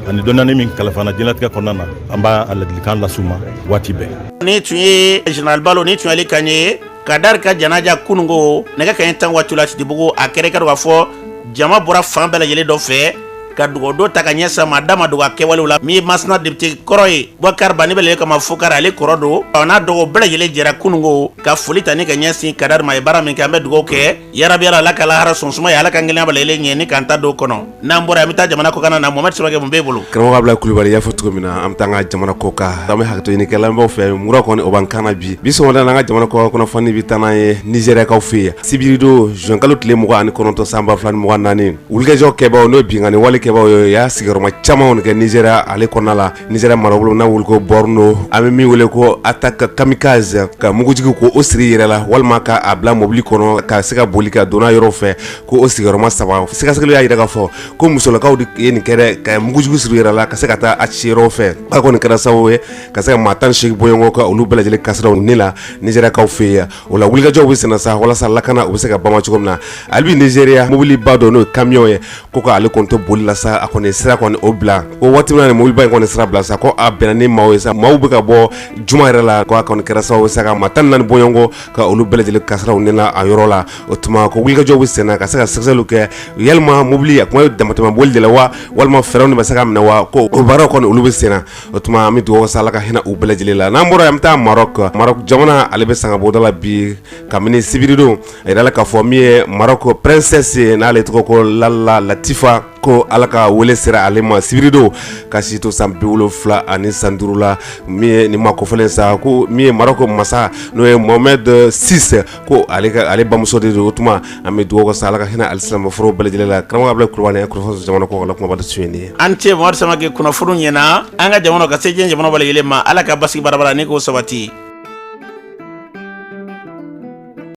ani dɔnniya min kalifa an na diɲɛlatigɛ kɔnɔna na an b'a ladilikan las'u ma waati bɛɛ. ni tun ye général Balo ni tun ye ale kan ye Kadari ka janaja kunungo nɛgɛ kanɲɛ 10 waati la Kitibugu a kɛra ka dɔn k'a fɔ jama bɔra fan bɛɛ lajɛlen dɔ fɛ ka dugawu dɔ ta ka ɲɛsin ma dama dogo a kɛwalew la min ye Masina député kɔrɔ ye Boubacar Ba ne bɛ lajɛ kama Fukari ale kɔrɔ don n'a dɔgɔ bɛɛ lajɛlen jɛra kunungo ka foli ta ni ka ɲɛsin Kadari ma ye baara min kɛ an bɛ dugawu kɛ yarabi Ala ka lahara sɔnsuma ye Ala ka ŋɛnɛya bala ɲɛ ni k'an ta don kɔnɔ n'an bɔra an bɛ taa jamana kɔ kan na Mohamed Surakɛ mun b'e bolo karamɔgɔ Abdulaye Kulubali y'a fɔ cogo min na an bɛ taa an ka jamana kɔ kan an bɛ hakɛto ɲini kɛ lamɛnbaaw fɛ mura kɔni o b'an kan na bi sɔgɔmada la an ka jamana kɔ kunnafoni bɛ taa n'an ye Nizɛriyakaw fɛ yen sibiri don juin kalo tile 29 san 2024 wulikajɔ kɛbaaw n'o ye binkani wale kɛ kɛbaw ye y'a sigiyɔrɔma camanw kɛ Nigeria ale kɔnɔna la. Nigeria marabolo n'a wuli ko Borno an bɛ min wele ko attaque kamikaze ka mugujigi ko o siri yɛrɛ la walima ka a bila mobili kɔnɔ ka se ka boli ka donna yɔrɔ fɛ ko o sigiyɔrɔma 3 sɛgɛsɛgɛli y'a yira k'a fɔ ko musolakaw de ye nin kɛra ka mugujugu siri yɛrɛ la ka se ka taa a ci yɔrɔ fɛ a kɔni kɛra sababu ye ka se ka maa 18 bɔɲɔgɔn ka olu bɛɛ lajɛlen kasiraw ne la Nigeriakaw fɛ yen o la wulikajɔw bɛ senna sa walasa lakana u bɛ se ka bama cogo min na hali bi Nigeria mobili ba dɔ n'o ye camion ye ko ka ale kɔni to boli la sa a kɔni sira kɔni o bila o waati min na mobili ba in kɔni sira bila sa ko a bɛnna ni maaw ye sa maaw bɛ ka bɔ juma yɛrɛ la ko a kɔni kɛra sababu ye sa ka maa 14 bɔɲɔgɔn ka olu bɛɛ lajɛlen kasiraw ne la a yɔrɔ la o tuma ko wulikajɔw bɛ senna ka se ka sɛgɛsɛgɛliw kɛ yalima mobili a kuma ye damatɛmɛ boli de la wa walima fɛɛrɛw de bɛ se ka minɛ wa ko o baaraw kɔni olu bɛ senna o tuma an bɛ dugawu sa Ala ka hinɛ u bɛɛ lajɛlen la n'an bɔra an bɛ taa Maroc jamana ale bɛ sanga bɔda la bi kabini sibirido a yirala k'a fɔ min ye Maroc princesse n'ale tɔgɔ ko Lala Latifa ko Ala ka wele sera ale ma sibirido ka si to san 75 la min ye nin ma kɔfɛlen sa ko min ye Maroc masa n'o ye Mohamed VI ko ale bamuso de do o tuma an bɛ dugawu sa Ala ka hinɛ alisilamɛforow bɛɛ lajɛlen la karamɔgɔ Abdulaye Kulubali kunnafoni jamana kɔ la kumaba su ye nin ye an cɛ Mamadu Samake kunnafoni ɲɛna an ka jamana ka se diɲɛ jamana bɛɛ lajɛlen ma Ala ka basigi barabara ni k'o sabati